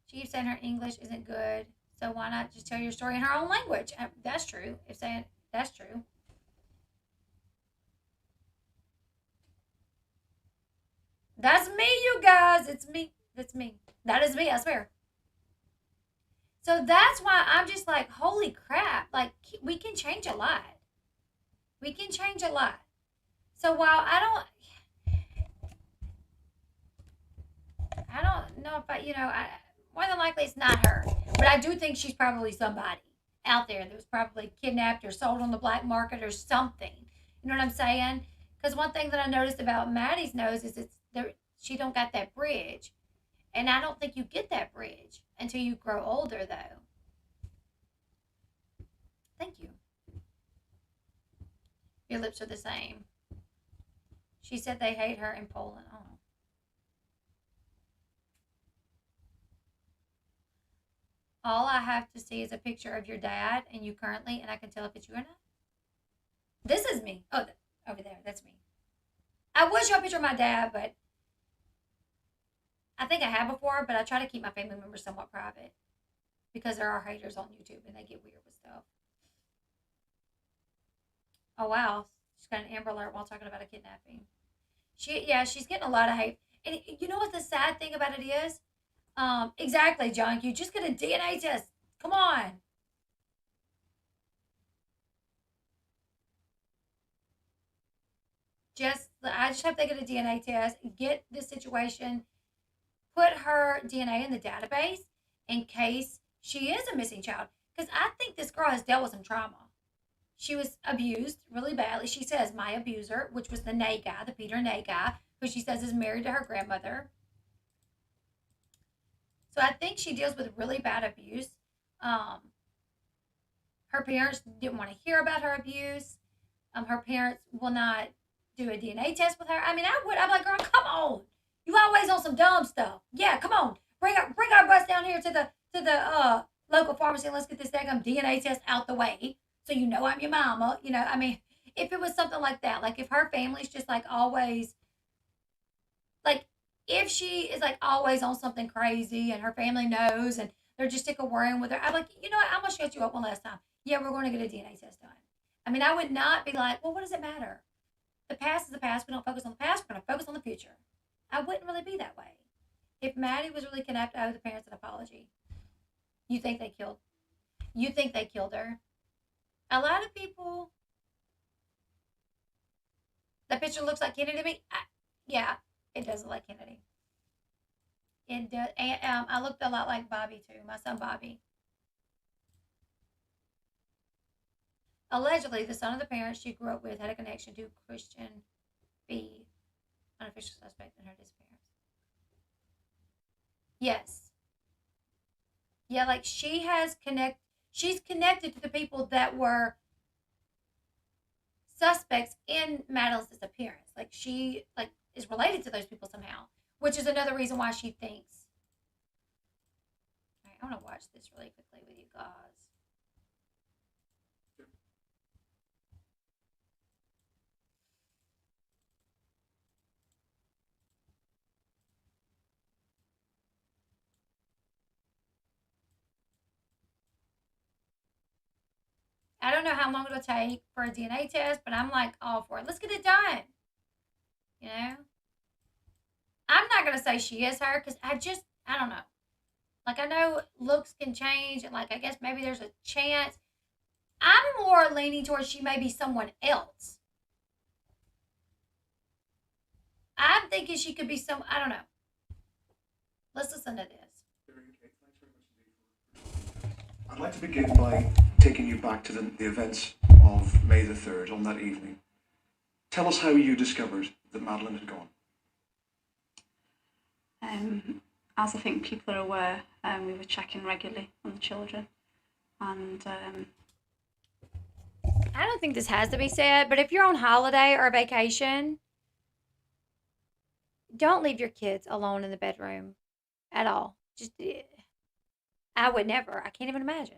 She keeps saying her English isn't good, so why not just tell your story in her own language? That's true. If saying that's true. That's me, you guys. It's me. That's me. That is me. I swear. So that's why I'm just like, holy crap! Like we can change a lot. We can change a lot. So while I don't know if more than likely it's not her, but I do think she's probably somebody out there that was probably kidnapped or sold on the black market or something. You know what I'm saying? Because one thing that I noticed about Maddie's nose is it's there. She don't got that bridge, and I don't think you get that bridge until you grow older, though. Thank you. Your lips are the same. She said they hate her in Poland. Oh. All I have to see is a picture of your dad and you currently, and I can tell if it's you or not. This is me. Oh, over there. That's me. I would show a picture of my dad, but I think I have before, but I try to keep my family members somewhat private because there are haters on YouTube and they get weird with stuff. Oh, wow. She's got an Amber Alert while talking about a kidnapping. She's getting a lot of hate. And you know what the sad thing about it is? Exactly, John. You just get a DNA test. Come on. I just hope they get a DNA test, get the situation, put her DNA in the database in case she is a missing child. Because I think this girl has dealt with some trauma. She was abused really badly. She says my abuser, which was the Nay guy, the Peter Nay guy, who she says is married to her grandmother. So I think she deals with really bad abuse. Um, Her parents didn't want to hear about her abuse. Her parents will not do a DNA test with her. I mean, I would. I'm like, girl, come on. You always on some dumb stuff. Yeah, come on. Bring our bus down here to the local pharmacy and let's get this daggum DNA test out the way. So you know I'm your mama. I mean, if it was something like that, like if her family's just like always like if she is like always on something crazy and her family knows and They're just sick of worrying with her. I'm like, you know what? I'm going to shut you up one last time. Yeah, we're going to get a DNA test done. I mean, I would not be like, well, what does it matter? The past is the past. We don't focus on the past. We're going to focus on the future. I wouldn't really be that way. If Maddie was really connected, I owe the parents an apology. You think they killed? You think they killed her? A lot of people. That picture looks like Kennedy to me. Yeah, it does look like Kennedy. It does. And I looked a lot like Bobby too. My son Bobby. Allegedly, the son of the parents she grew up with had a connection to Christian B, unofficial suspect in her disappearance. Yes. Yeah, like she's connected to the people that were suspects in Madeleine's disappearance. Like she is related to those people somehow, which is another reason why she thinks. All right, I want to watch this really quickly with you guys. I don't know how long it'll take for a DNA test, but I'm like all for it. Let's get it done. You know? I'm not going to say she is her because I don't know. Like, I know looks can change, and like, I guess maybe there's a chance. I'm more leaning towards she may be someone else. I'm thinking she could be I don't know. Let's listen to this. I'd like to begin by taking you back to the events of May the 3rd on that evening. Tell us how you discovered that Madeleine had gone. As I think people are aware, we were checking regularly on the children, and I don't think this has to be said, but if you're on holiday or vacation, don't leave your kids alone in the bedroom at all. Just, I would never. I can't even imagine.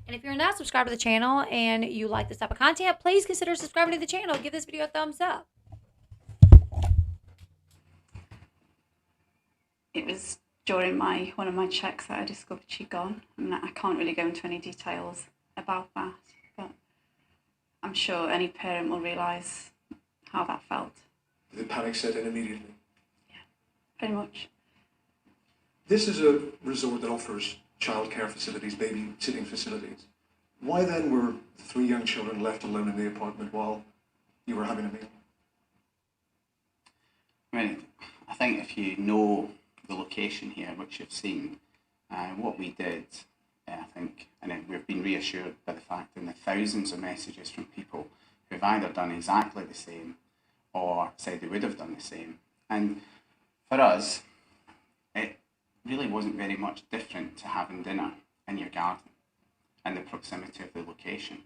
And if you're not subscribed to the channel and you like this type of content, please consider subscribing to the channel. Give this video a thumbs up. it was during one of my checks that I discovered she'd gone. I mean, I can't really go into any details about that, but I'm sure any parent will realise how that felt. Did the panic set in immediately? Yeah, pretty much. This is a resort that offers childcare facilities, babysitting facilities. Why then were the 3 young children left alone in the apartment while you were having a meal? I mean, I think if you know the location here, which you've seen, what we did, I think, and we've been reassured by the fact in the thousands of messages from people who've either done exactly the same or said they would have done the same. And for us, it really wasn't very much different to having dinner in your garden and the proximity of the location.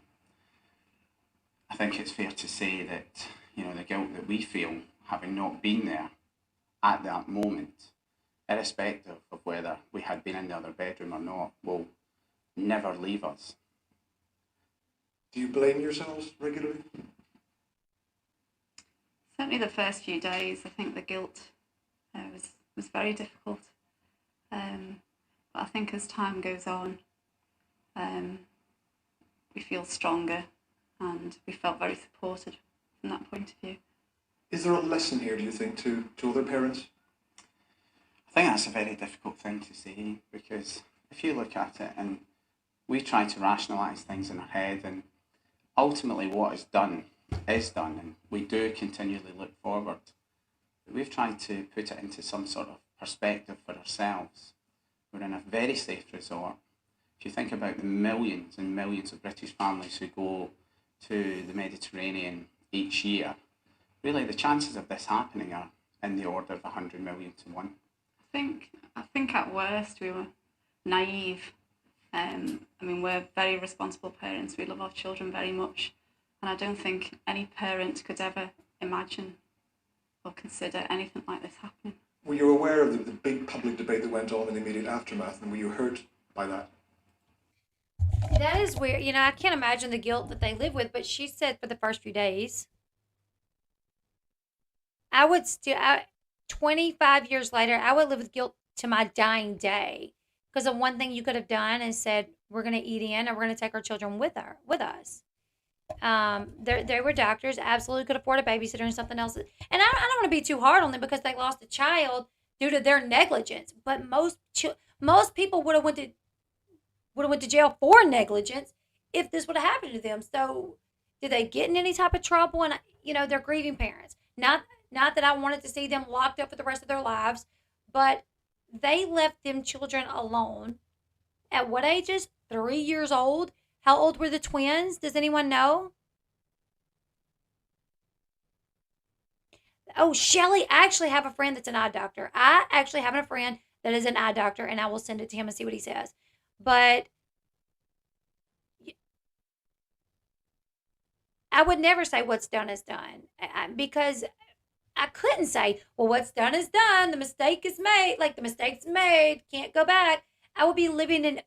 I think it's fair to say that, you know, the guilt that we feel having not been there at that moment, irrespective of whether we had been in the other bedroom or not, will never leave us. Do you blame yourselves regularly? Certainly the first few days, I think the guilt was very difficult. But I think as time goes on, we feel stronger and we felt very supported from that point of view. Is there a lesson here, do you think, to other parents? I think that's a very difficult thing to say, because if you look at it and we try to rationalise things in our head, and ultimately what is done, and we do continually look forward. But we've tried to put it into some sort of perspective for ourselves. We're in a very safe resort. If you think about the millions and millions of British families who go to the Mediterranean each year, really the chances of this happening are in the order of 100 million to 1. I think at worst we were naive. I mean, we're very responsible parents. We love our children very much. And I don't think any parent could ever imagine or consider anything like this happening. Were you aware of the big public debate that went on in the immediate aftermath, and were you hurt by that? That is weird. You know, I can't imagine the guilt that they live with, but she said for the first few days. I would still, 25 years later, I would live with guilt to my dying day Because the one thing you could have done is said, we're going to eat in, and we're going to take our children with us. There were doctors absolutely could afford a babysitter and something else. And I don't want to be too hard on them because they lost a child due to their negligence. But most people would have went to jail for negligence if this would have happened to them. So, did they get in any type of trouble? And they're grieving parents. Not that I wanted to see them locked up for the rest of their lives, but they left them children alone. At what ages? 3 years old. How old were the twins? Does anyone know? Oh, Shelly, I actually have a friend that's an eye doctor. I actually have a friend that is an eye doctor, and I will send it to him and see what he says. But I would never say what's done is done because I couldn't say, well, what's done is done. The mistake is made. Like the mistake's made, can't go back. I would be living in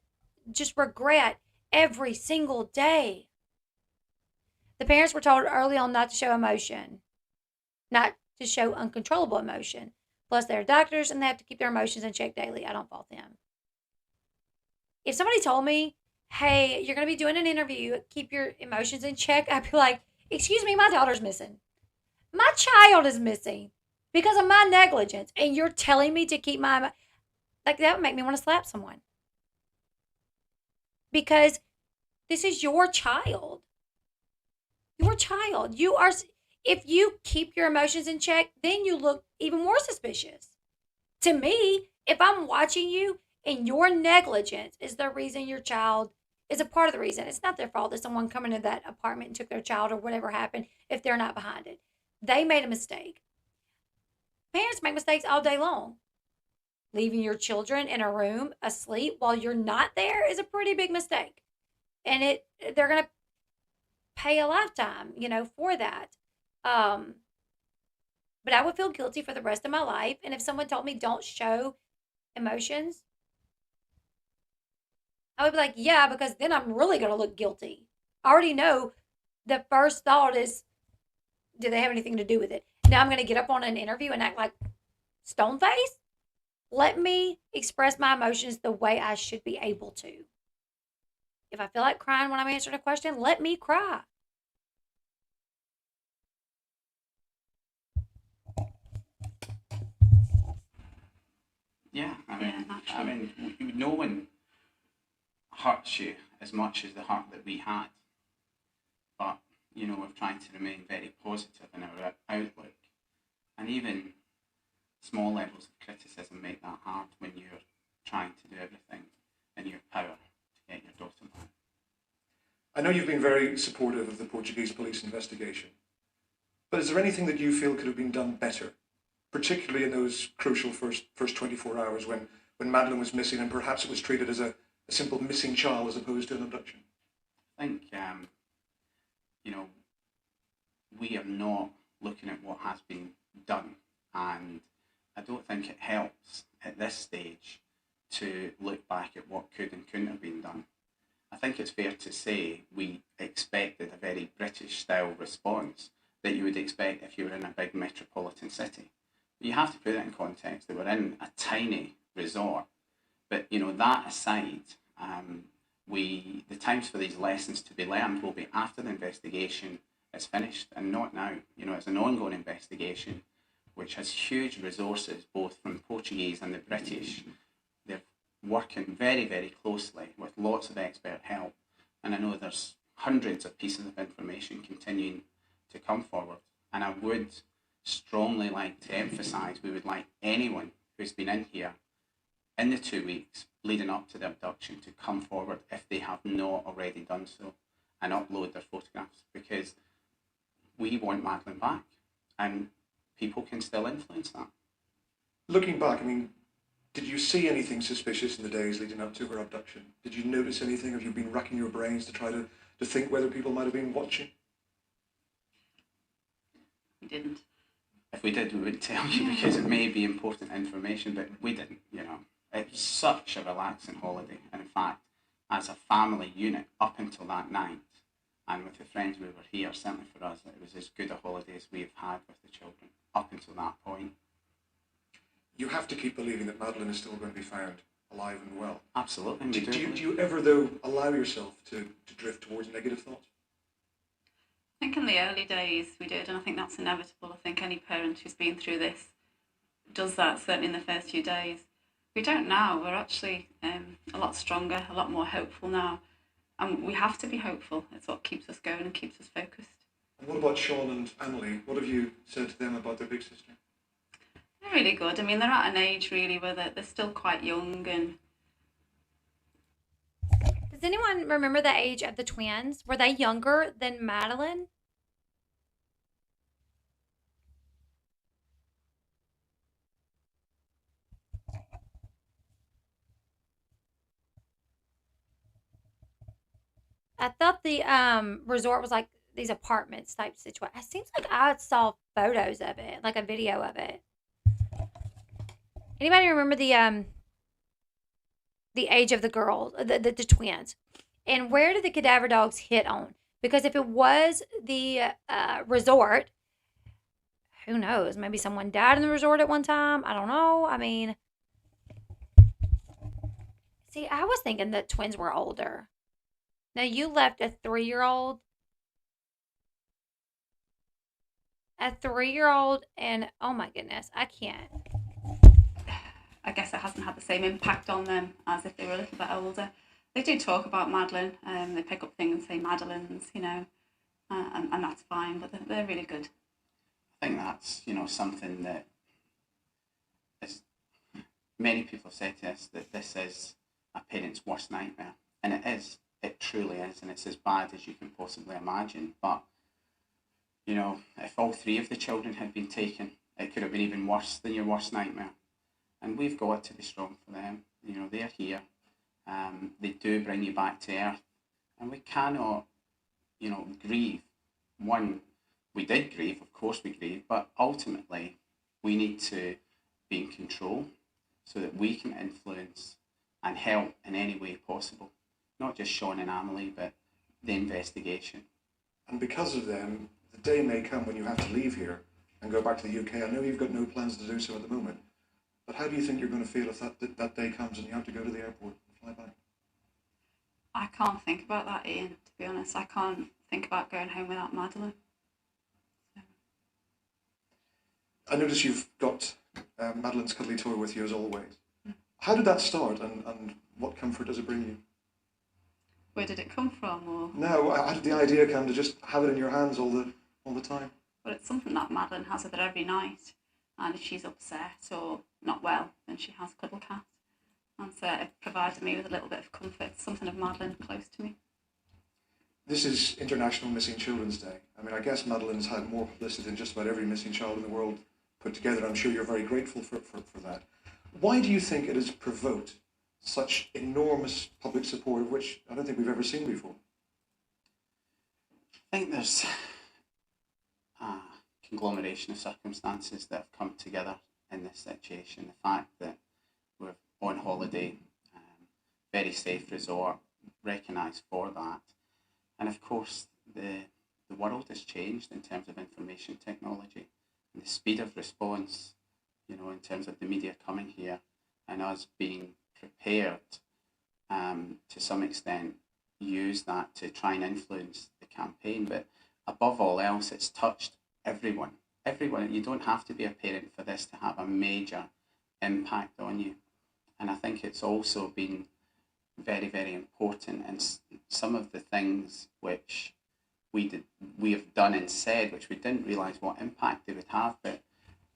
just regret every single day. The parents were told early on not to show emotion, not to show uncontrollable emotion. Plus, they're doctors and they have to keep their emotions in check daily. I don't fault them. If somebody told me, hey, you're going to be doing an interview, keep your emotions in check, I'd be like, excuse me, my daughter's missing. My child is missing because of my negligence. And you're telling me to keep like that would make me want to slap someone. Because this is your child. Your child. If you keep your emotions in check, then you look even more suspicious. To me, if I'm watching you and your negligence is the reason your child is a part of the reason, it's not their fault that someone come into that apartment and took their child or whatever happened if they're not behind it. They made a mistake. Parents make mistakes all day long. Leaving your children in a room asleep while you're not there is a pretty big mistake. And they're going to pay a lifetime, for that. But I would feel guilty for the rest of my life. And if someone told me don't show emotions, I would be like, yeah, because then I'm really going to look guilty. I already know the first thought is, do they have anything to do with it? Now I'm going to get up on an interview and act like stone face? Let me express my emotions the way I should be able to. If I feel like crying when I'm answering a question, let me cry. Yeah, naturally. I mean, no one hurts you as much as the hurt that we had. But, we're trying to remain very positive in our outlook. And even small levels of criticism make that hard when you're trying to do everything in your power to get your daughter back. I know you've been very supportive of the Portuguese police investigation, but is there anything that you feel could have been done better, particularly in those crucial first 24 hours when Madeleine was missing and perhaps it was treated as a simple missing child as opposed to an abduction? I think, we are not looking at what has been done, and I don't think it helps at this stage to look back at what could and couldn't have been done. I think it's fair to say we expected a very British-style response that you would expect if you were in a big metropolitan city. But you have to put it in context. They were in a tiny resort. But, that aside, the times for these lessons to be learned will be after the investigation is finished and not now. It's an ongoing investigation which has huge resources both from the Portuguese and the British. They're working very, very closely with lots of expert help. And I know there's hundreds of pieces of information continuing to come forward. And I would strongly like to emphasise we would like anyone who's been in here in the 2 weeks leading up to the abduction to come forward if they have not already done so and upload their photographs, because we want Madeleine back and people can still influence that. Looking back, did you see anything suspicious in the days leading up to her abduction? Did you notice anything? Have you been racking your brains to try to think whether people might have been watching? We didn't. If we did, we would tell you because it may be important information, but we didn't, It was such a relaxing holiday. And in fact, as a family unit, up until that night, and with the friends we were here, certainly for us, it was as good a holiday as we've had with the children up until that point. You have to keep believing that Madeleine is still going to be found. alive and well. Absolutely. Do you ever, though, allow yourself to drift towards negative thoughts? I think in the early days we did, and I think that's inevitable. I think any parent who's been through this does that, certainly in the first few days. We don't now. We're actually a lot stronger, a lot more hopeful now. And we have to be hopeful. It's what keeps us going and keeps us focused. And what about Sean and Annalise? What have you said to them about their big sister? They're really good. I mean, they're at an age really where they're still quite young. And Does anyone remember the age of the twins? Were they younger than Madeleine? I thought the resort was like these apartments type situation. It seems like I saw photos of it, like a video of it. Anybody remember the age of the girls, the twins, and where did the cadaver dogs hit on? Because if it was the resort, who knows? Maybe someone died in the resort at one time. I don't know. I mean, see, I was thinking that twins were older. Now you left a 3-year-old, and oh my goodness, I can't. I guess it hasn't had the same impact on them as if they were a little bit older. They do talk about Madeleine, they pick up things and say Madeleine's, you know, and that's fine, but they're really good. I think that's, something that is, many people say to us that this is a parent's worst nightmare. And it is. It truly is. And it's as bad as you can possibly imagine. But, if all 3 of the children had been taken, it could have been even worse than your worst nightmare. And we've got to be strong for them. They're here. They do bring you back to earth. And we cannot, grieve. One, we did grieve, of course we grieve, but ultimately we need to be in control so that we can influence and help in any way possible. Not just Sean and Annalise, but the investigation. And because of them, the day may come when you have to leave here and go back to the UK. I know you've got no plans to do so at the moment, but how do you think you're going to feel if that day comes and you have to go to the airport and fly back? I can't think about that, Ian, to be honest. I can't think about going home without Madeleine. I notice you've got Madeleine's cuddly toy with you as always. How did that start, and what comfort does it bring you? Where did it come from? Or No, how did the idea come to just have it in your hands all the time? Well, it's something that Madeleine has with her every night. And if she's upset or not well, then she has Cuddle Cat. And so it provided me with a little bit of comfort, something of Madeleine close to me. This is International Missing Children's Day. I mean, I guess Madeleine's had more publicity than just about every missing child in the world put together. I'm sure you're very grateful for that. Why do you think it has provoked such enormous public support, of which I don't think we've ever seen before? I think there's a conglomeration of circumstances that have come together in this situation. The fact that we're on holiday, very safe resort, recognised for that. And of course, the world has changed in terms of information technology and the speed of response, in terms of the media coming here and us being prepared to some extent, use that to try and influence the campaign. But above all else, it's touched everyone. Everyone. You don't have to be a parent for this to have a major impact on you. And I think it's also been very, very important. And some of the things which we have done and said, which we didn't realise what impact they would have, but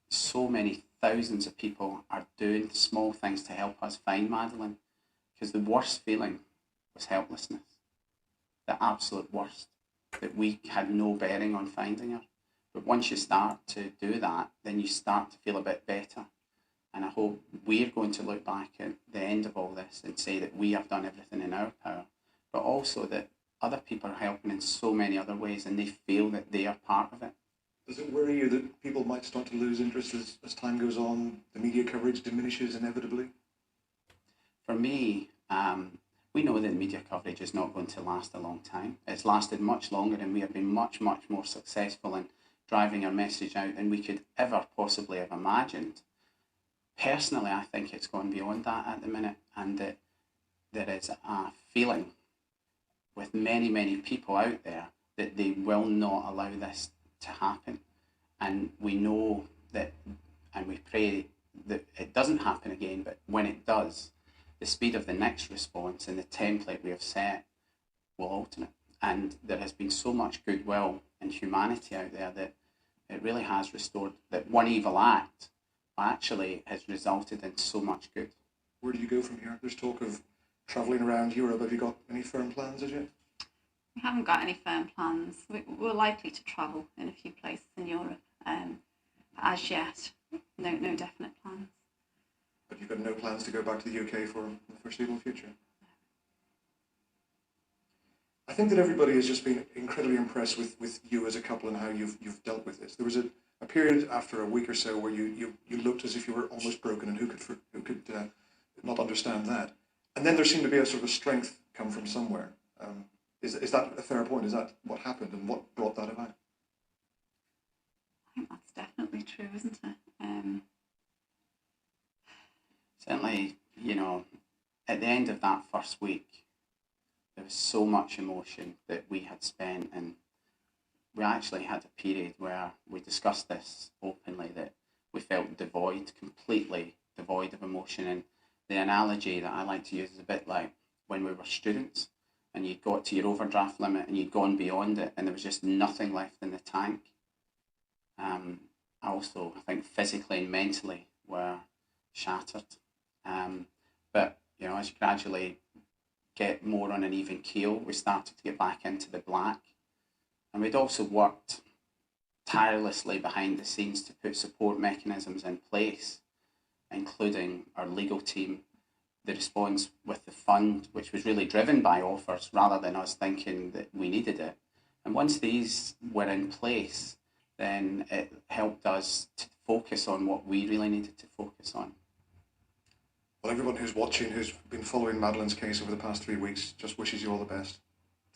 so many thousands of people are doing small things to help us find Madeleine, because the worst feeling was helplessness, the absolute worst, that we had no bearing on finding her. But once you start to do that, then you start to feel a bit better. And I hope we're going to look back at the end of all this and say that we have done everything in our power, but also that other people are helping in so many other ways and they feel that they are part of it. Does it worry you that people might start to lose interest as time goes on, the media coverage diminishes inevitably? For me, we know that the media coverage is not going to last a long time. It's lasted much longer, and we have been much, much more successful in driving our message out than we could ever possibly have imagined. personally, I think it's gone beyond that at the minute, and that there is a feeling with many, many people out there that they will not allow this to happen. And we know that, and we pray that it doesn't happen again, but when it does, the speed of the next response and the template we have set will alter it. And there has been so much goodwill and humanity out there that it really has restored, that one evil act actually has resulted in so much good. Where do you go from here? There's talk of travelling around Europe. Have you got any firm plans as yet? We haven't got any firm plans. We're likely to travel in a few places in Europe. As yet, no definite plans. But you've got no plans to go back to the UK for the foreseeable future? I think that everybody has just been incredibly impressed with you as a couple and how you've dealt with this. There was a period after a week or so where you looked as if you were almost broken, and who could not understand that? And then there seemed to be a sort of a strength come from somewhere. Is that a fair point? Is that what happened, and what brought that about? I think that's definitely true, isn't it? Certainly, at the end of that first week, there was so much emotion that we had spent, and we actually had a period where we discussed this openly, that we felt completely devoid of emotion. And the analogy that I like to use is a bit like when we were students and you'd got to your overdraft limit and you'd gone beyond it and there was just nothing left in the tank. I think physically and mentally were shattered. But as you gradually get more on an even keel, we started to get back into the black. And we'd also worked tirelessly behind the scenes to put support mechanisms in place, including our legal team, the response with the fund, which was really driven by offers rather than us thinking that we needed it. And once these were in place, then it helped us to focus on what we really needed to focus on. Well, everyone who's watching, who's been following Madeleine's case over the past 3 weeks, just wishes you all the best.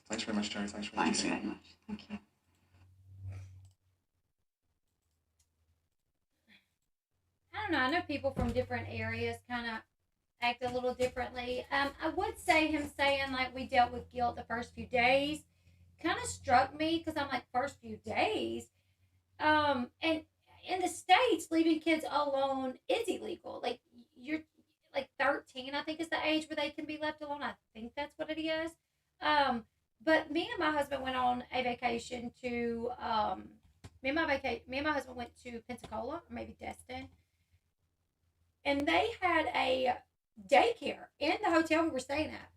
Thanks very much, Jerry. Thanks for Thanks very much. Thank you. I don't know. I know people from different areas kind of act a little differently. I would say him saying like we dealt with guilt the first few days kind of struck me, because I'm like, first few days. And in the States, leaving kids alone is illegal. Like, you're like 13, I think, is the age where they can be left alone. I think that's what it is. But me and my husband went on a vacation to me and my husband went to Pensacola, or maybe Destin, and they had a daycare in the hotel we were staying at.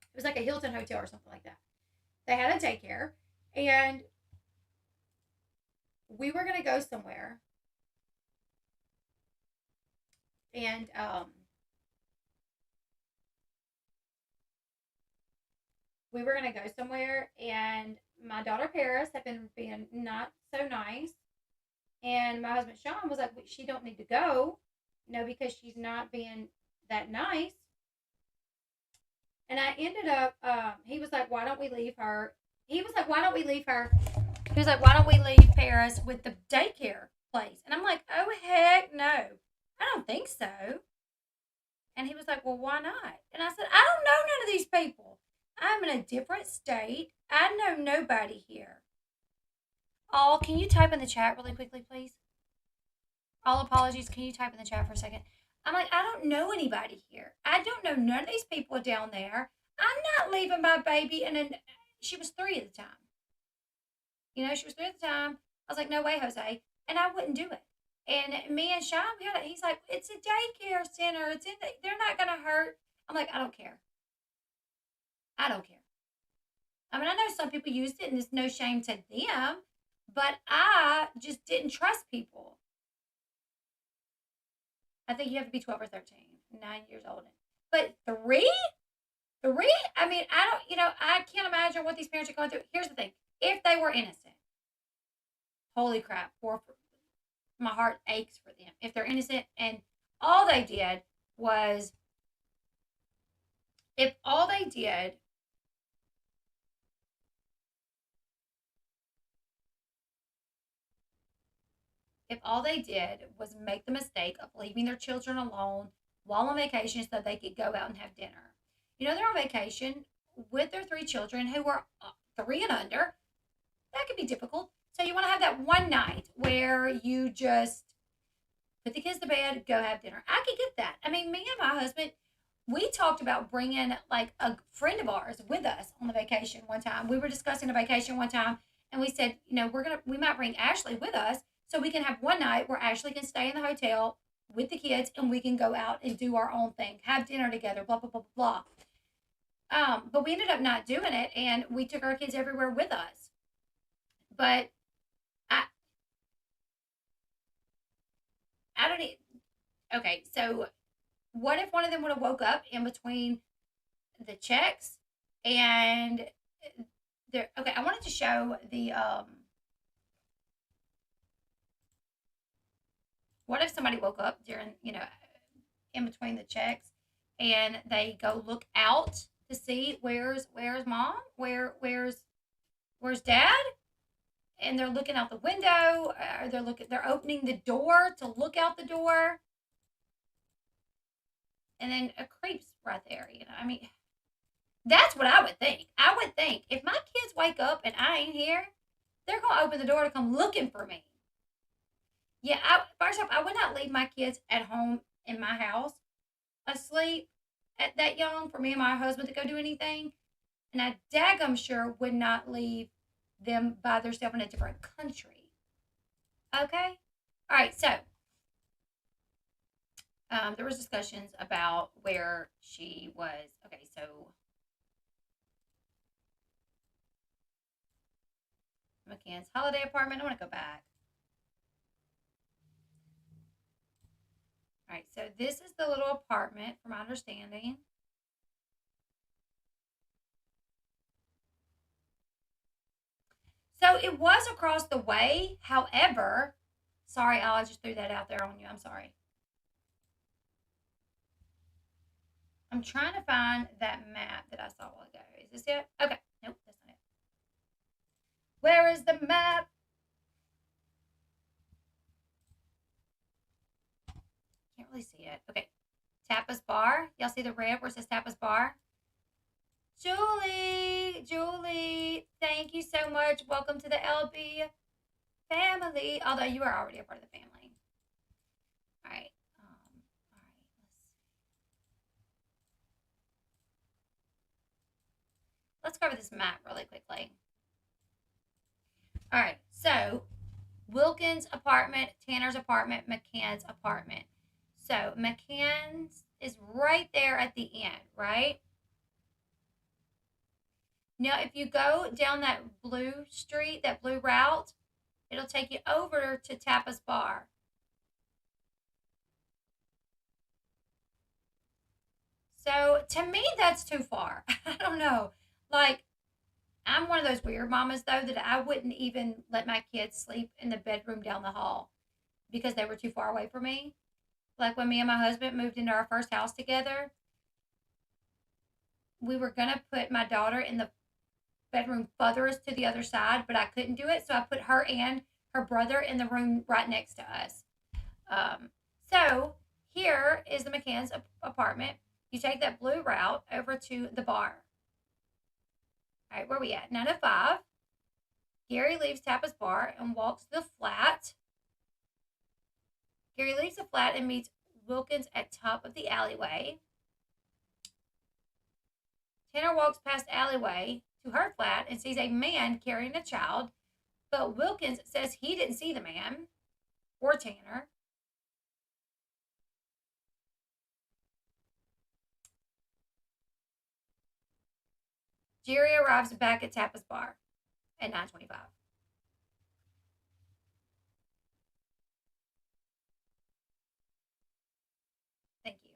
It was like a Hilton hotel or something like that. They had a daycare, and we were going to go somewhere, and my daughter Paris had been being not so nice, and my husband Sean was like, she don't need to go, because she's not being that nice. And I ended up, he was like, why don't we leave her? He was like, why don't we leave Paris with the daycare place? And I'm like, oh, heck no. I don't think so. And he was like, well, why not? And I said, I don't know none of these people. I'm in a different state. I know nobody here. Oh, can you type in the chat really quickly, please? All apologies. Can you type in the chat for a second? I'm like, I don't know anybody here. I don't know none of these people down there. I'm not leaving my baby. And then she was 3 at the time. She was 3 at the time. I was like, no way, Jose. And I wouldn't do it. And me and Sean, he's like, it's a daycare center. They're not going to hurt. I'm like, I don't care. I don't care. I mean, I know some people used it and it's no shame to them, but I just didn't trust people. I think you have to be 12 or 13, 9 years old. But 3? 3? I mean, I can't imagine what these parents are going through. Here's the thing. If they were innocent, holy crap, my heart aches for them. If they're innocent and all they did was, if all they did was make the mistake of leaving their children alone while on vacation so they could go out and have dinner. They're on vacation with their three children who are 3 and under. That could be difficult. So you want to have that one night where you just put the kids to bed, go have dinner. I could get that. I mean, me and my husband, we talked about bringing like a friend of ours with us on the vacation one time. We were discussing a vacation one time, and we said, we might bring Ashley with us so we can have one night where Ashley can stay in the hotel with the kids, and we can go out and do our own thing, have dinner together, blah blah blah blah blah. But we ended up not doing it, and we took our kids everywhere with us. But I, I don't need. Okay, so what if one of them would have woke up in between the checks and there? Okay, I wanted to show the what if somebody woke up during in between the checks and they go look out to see where's mom, where's dad, and they're looking out the window, or they're opening the door to look out the door, and then a creep's right there. I mean, that's what I would think. I would think if my kids wake up and I ain't here, they're gonna open the door to come looking for me. Yeah, first off, I would not leave my kids at home in my house asleep at that young for me and my husband to go do anything. And I daggum sure would not leave them by themselves in a different country. Okay? All right, so there was discussions about where she was. Okay, so McCann's holiday apartment. I want to go back. All right, so this is the little apartment, from my understanding. So it was across the way. However, sorry, Al, I just threw that out there on you. I'm sorry. I'm trying to find that map that I saw a while ago. Is this it? Okay. Nope, that's not it. Where is the map? Can't really see it. Okay. Tapas Bar. Y'all see the red where it says Tapas Bar? Julie, thank you so much. Welcome to the Elle Bee family. Although you are already a part of the family. All right. Let's cover this map really quickly. All right. So Wilkins' apartment, Tanner's apartment, McCann's apartment. So McCann's is right there at the end, right? Now, if you go down that blue street, that blue route, it'll take you over to Tapas Bar. So to me, that's too far. I don't know. Like, I'm one of those weird mamas, though, that I wouldn't even let my kids sleep in the bedroom down the hall because they were too far away from me. Like when me and my husband moved into our first house together, we were going to put my daughter in the bedroom furthest to the other side, but I couldn't do it. So I put her and her brother in the room right next to us. So here is the McCann's apartment. You take that blue route over to the bar. All right, where are we at? 905. Gary leaves Tapas Bar and walks the flat. Gary leaves the flat and meets Wilkins at top of the alleyway. Tanner walks past the alleyway to her flat and sees a man carrying a child, but Wilkins says he didn't see the man or Tanner. Jerry arrives back at Tapas Bar at 9:25. Thank you.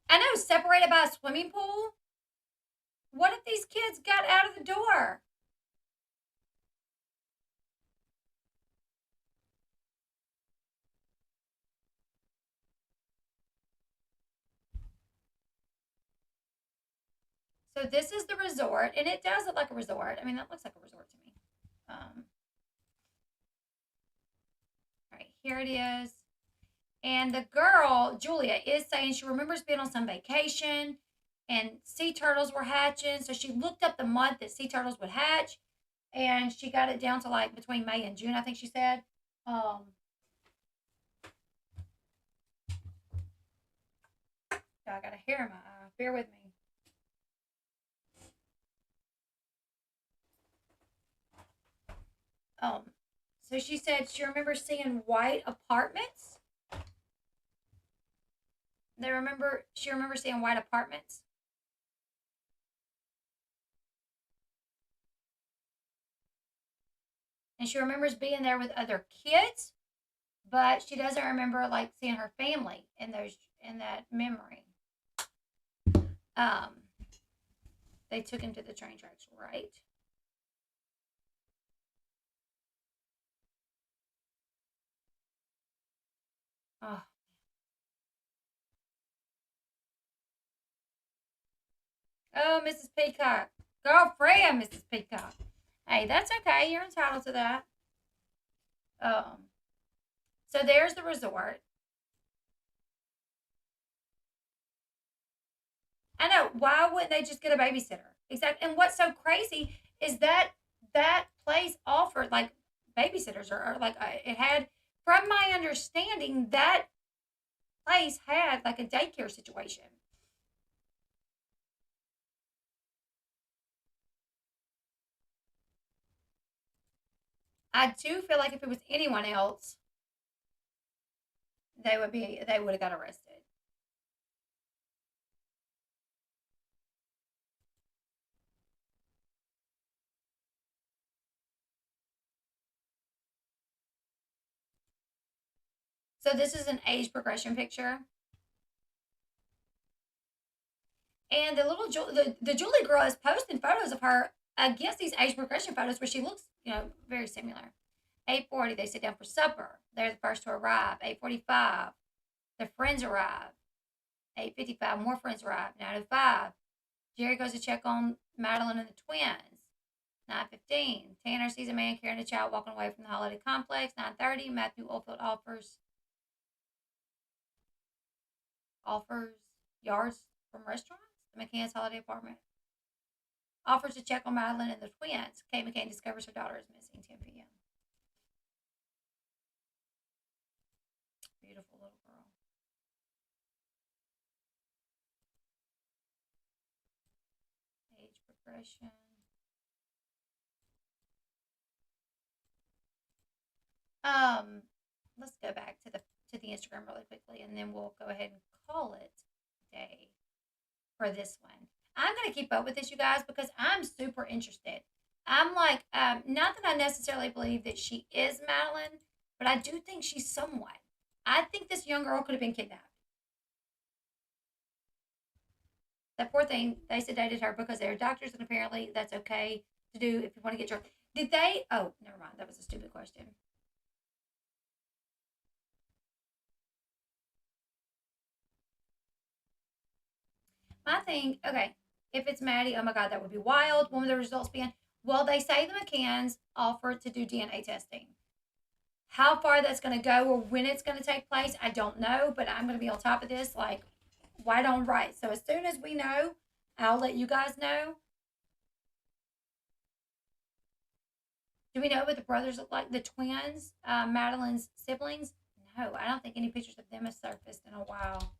I know, separated by a swimming pool. What if these kids got out of the door? So this is the resort, and it does look like a resort. I mean, that looks like a resort to me. All right, here it is. And the girl, Julia, is saying she remembers being on some vacation and sea turtles were hatching. So she looked up the month that sea turtles would hatch, and she got it down to like between May and June, I think she said. I got a hair in my eye. Bear with me. So she said she remembers seeing white apartments. She remembers seeing white apartments. And she remembers being there with other kids, but she doesn't remember like seeing her family in that memory. They took him to the train tracks, right? Oh. Oh, Mrs. Peacock. Girlfriend, Mrs. Peacock. Hey, that's okay. You're entitled to that. So there's the resort. I know. Why wouldn't they just get a babysitter? Exactly. And what's so crazy is that that place offered like babysitters or like it had, from my understanding, that place had like a daycare situation. I do feel like if it was anyone else, they would have got arrested. So this is an age progression picture. And the little the Julie girl is posting photos of her against these age progression photos where she looks, very similar. 8:40, they sit down for supper. They're the first to arrive. 8:45, the friends arrive. 8:55, more friends arrive. 9:05, Jerry goes to check on Madeleine and the twins. 9:15, Tanner sees a man carrying a child walking away from the holiday complex. 9:30, Matthew Oldfield offers yards from restaurants. The McCann's holiday apartment. Offers to check on Madeleine and the twins. Kate McCann discovers her daughter is missing. 10 p.m. Beautiful little girl. Age progression. Let's go back to the Instagram really quickly, and then we'll go ahead and call it a day for this one. I'm gonna keep up with this, you guys, because I'm super interested. I'm like, not that I necessarily believe that she is Madeleine, but I do think she's someone. I think this young girl could have been kidnapped. That poor thing, they sedated her because they're doctors, and apparently that's okay to do if you want to get drunk. Did they? Oh, never mind. That was a stupid question. My thing, okay, if it's Maddie, oh my God, that would be wild. What would the results be? Well, they say the McCanns offered to do DNA testing. How far that's going to go or when it's going to take place, I don't know, but I'm going to be on top of this, like, white on right. So as soon as we know, I'll let you guys know. Do we know what the brothers look like? The twins, Madeleine's siblings? No, I don't think any pictures of them have surfaced in a while.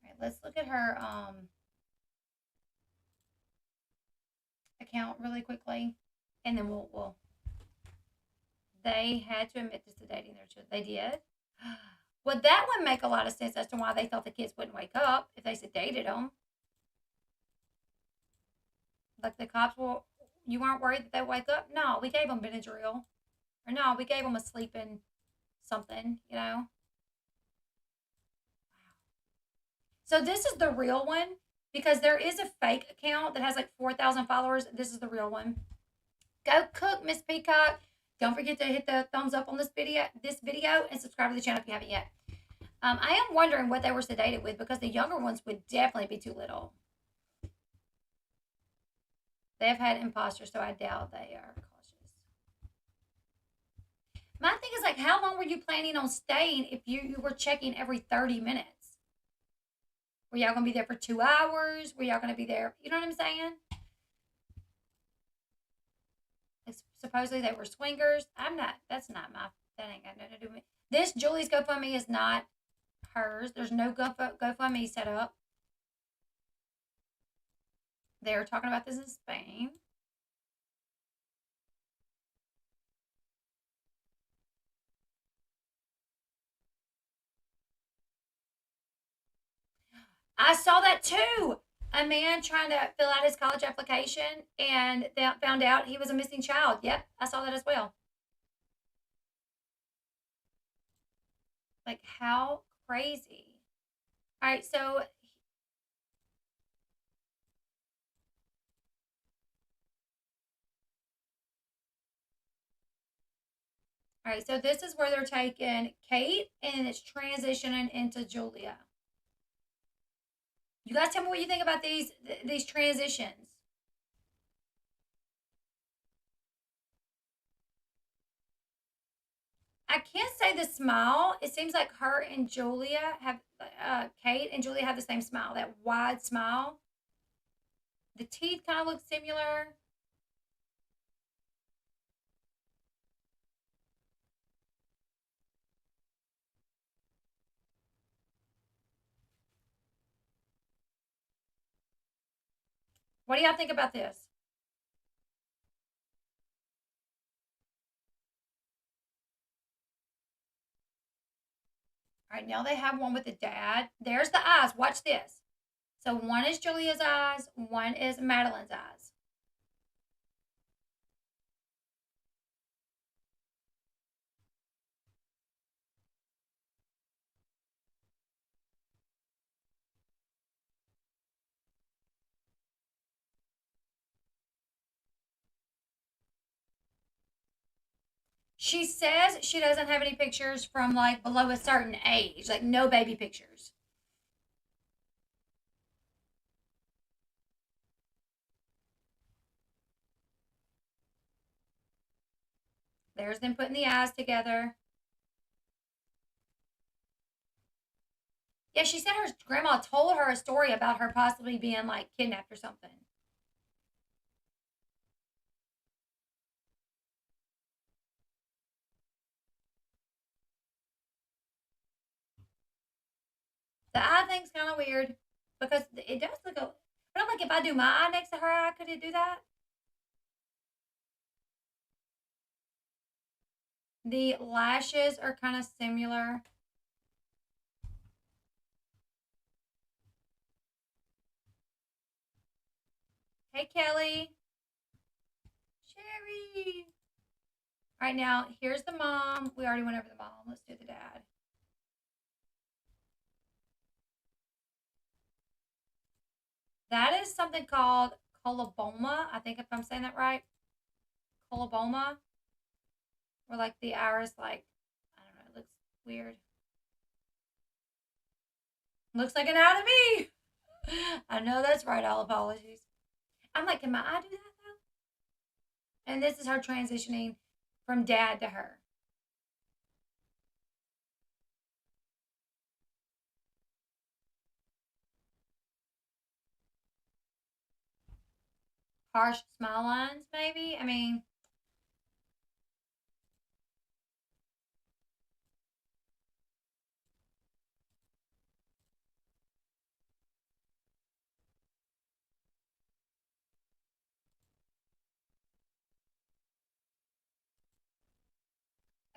All right, let's look at her account really quickly, and then we'll. They had to admit to sedating their children. They did. Would that would make a lot of sense as to why they thought the kids wouldn't wake up if they sedated them. Like the cops will, you weren't worried that they wake up? No, we gave them Benadryl. Or no, we gave them a sleeping something. So this is the real one. because there is a fake account that has like 4,000 followers. This is the real one. Go cook, Miss Peacock. Don't forget to hit the thumbs up on this video, and subscribe to the channel if you haven't yet. I am wondering what they were sedated with, because the younger ones would definitely be too little. They have had imposters, so I doubt they are cautious. My thing is, like, how long were you planning on staying if you were checking every 30 minutes? Were y'all going to be there for 2 hours? Were y'all going to be there? You know what I'm saying? Like, supposedly they were swingers. That's not that ain't got nothing to do with me. This Julie's GoFundMe is not hers. There's no GoFundMe set up. They're talking about this in Spain. I saw that too. A man trying to fill out his college application, and they found out he was a missing child. Yep, I saw that as well. Like, how crazy. All right, so this is where they're taking Kate, and it's transitioning into Julia. You guys tell me what you think about these transitions. I can't say the smile. It seems like her and Julia have, Kate and Julia have the same smile, that wide smile. The teeth kind of look similar. What do y'all think about this? All right, now they have one with the dad. There's the eyes. Watch this. So one is Julia's eyes, one is Madeleine's eyes. She says she doesn't have any pictures from like below a certain age, like no baby pictures. There's them putting the eyes together. Yeah, she said her grandma told her a story about her possibly being like kidnapped or something. The eye thing's kind of weird because it does look a. But I'm like, if I do my eye next to her eye, could it do that? The lashes are kind of similar. Hey, Kelly. Sherry. All right, now here's the mom. We already went over the mom. Let's do the dad. That is something called coloboma. I think if I'm saying that right. Coloboma. Where like the iris, like, I don't know, it looks weird. Looks like an eye to me. I know that's right. All apologies. I'm like, can my eye do that though? And this is her transitioning from dad to her. Harsh smile lines, maybe. I mean,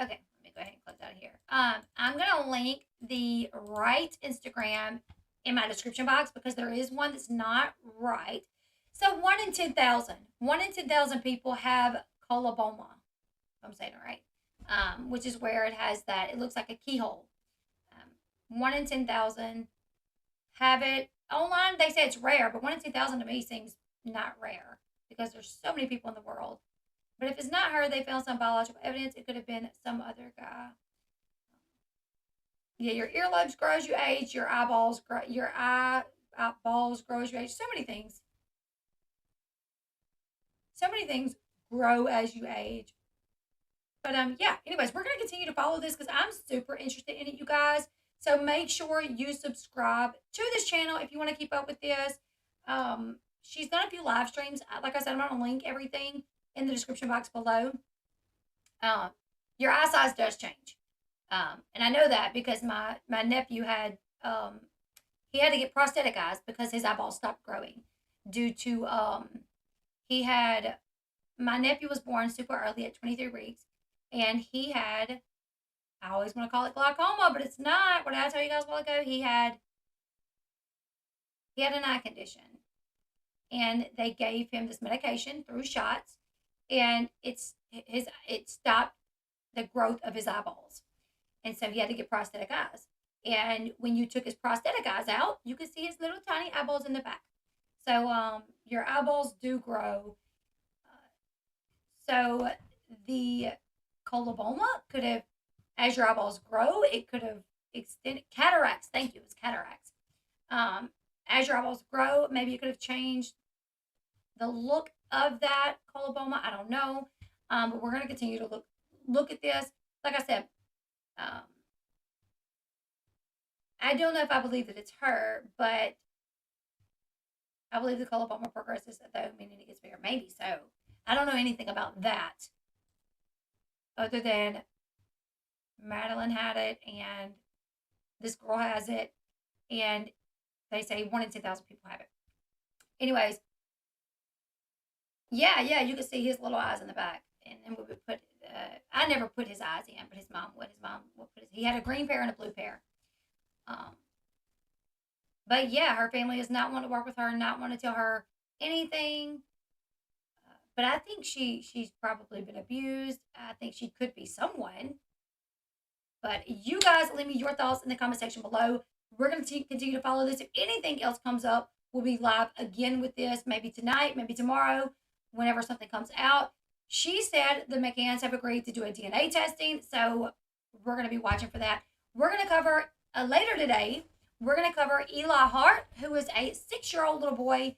okay, let me go ahead and close out of here. I'm gonna link the right Instagram in my description box because there is one that's not right. So 1 in 10,000 people have coloboma. If I'm saying it right, which is where it has that. It looks like a keyhole. 1 in 10,000 have it. online they say it's rare, but 1 in 2,000 to me seems not rare because there's so many people in the world. But if it's not her, they found some biological evidence. It could have been some other guy. Yeah, your earlobes grow as you age. Your eyeballs grow. Your eyeballs grow as you age. So many things. So many things grow as you age. But yeah. Anyways, we're gonna continue to follow this because I'm super interested in it, you guys. So make sure you subscribe to this channel if you want to keep up with this. She's done a few live streams. Like I said, I'm gonna link everything in the description box below. Your eye size does change. And I know that because my nephew had he had to get prosthetic eyes because his eyeballs stopped growing due to he had my nephew was born super early at 23 weeks, and he had, I always want to call it glaucoma, but it's not. What did I tell you guys a while ago? He had an eye condition, and they gave him this medication through shots, and it stopped the growth of his eyeballs. And so he had to get prosthetic eyes. And when you took his prosthetic eyes out, you could see his little tiny eyeballs in the back. So your eyeballs do grow. So the coloboma could have, as your eyeballs grow, it could have extended. Cataracts, thank you, it was cataracts. As your eyeballs grow, maybe it could have changed the look of that coloboma. I don't know. But we're going to continue to look at this. Like I said, I don't know if I believe that it's her, but I believe the coloboma progresses, though, meaning it gets bigger. Maybe so. I don't know anything about that other than Madeleine had it and this girl has it, and they say 1 in 10,000 people have it. Anyways, yeah, you can see his little eyes in the back, and then we would put. I never put his eyes in, but his mom would. His mom would put. He had a green pair and a blue pair. But yeah, her family does not want to work with her, not want to tell her anything. But I think she's probably been abused. I think she could be someone. But you guys, leave me your thoughts in the comment section below. We're going to continue to follow this. If anything else comes up, we'll be live again with this. Maybe tonight, maybe tomorrow, whenever something comes out. She said the McCanns have agreed to do a DNA testing. So we're going to be watching for that. We're going to cover later today. We're going to cover Eli Hart, who is a 6-year-old little boy.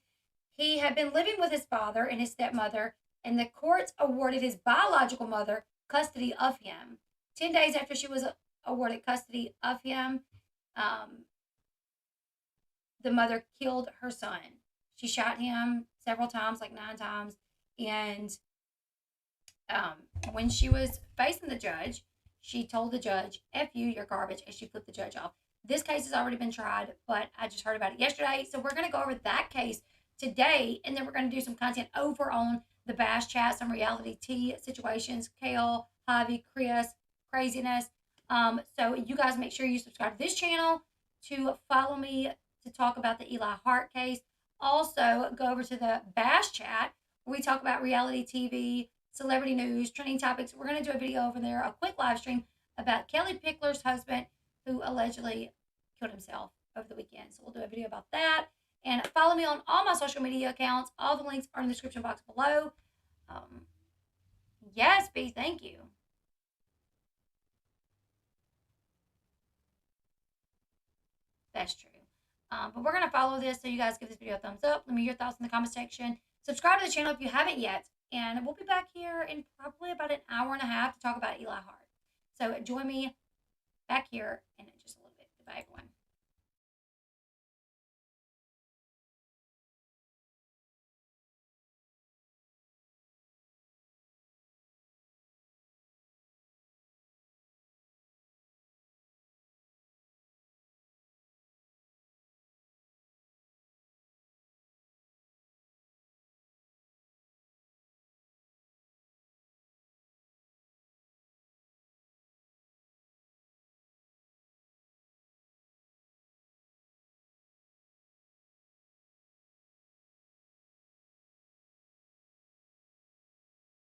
He had been living with his father and his stepmother, and the courts awarded his biological mother custody of him. 10 days after she was awarded custody of him, the mother killed her son. She shot him several times, like 9 times, and when she was facing the judge, she told the judge, "F you, you're garbage," and she flipped the judge off. This case has already been tried, but I just heard about it yesterday. So we're going to go over that case today, and then we're going to do some content over on the Bash Chat, some reality tea situations, Kale, Javi, Chris, craziness. So you guys make sure you subscribe to this channel to follow me to talk about the Eli Hart case. Also, go over to the Bash Chat where we talk about reality TV, celebrity news, trending topics. We're going to do a video over there, a quick live stream about Kelly Pickler's husband who allegedly killed himself over the weekend. So we'll do a video about that. And follow me on all my social media accounts. All the links are in the description box below. Yes, B, thank you. That's true. But we're going to follow this, so you guys give this video a thumbs up. Let me know your thoughts in the comment section. Subscribe to the channel if you haven't yet. And we'll be back here in probably about an hour and a half to talk about Eli Hart. So join me back here in just a little bit. Goodbye, everyone.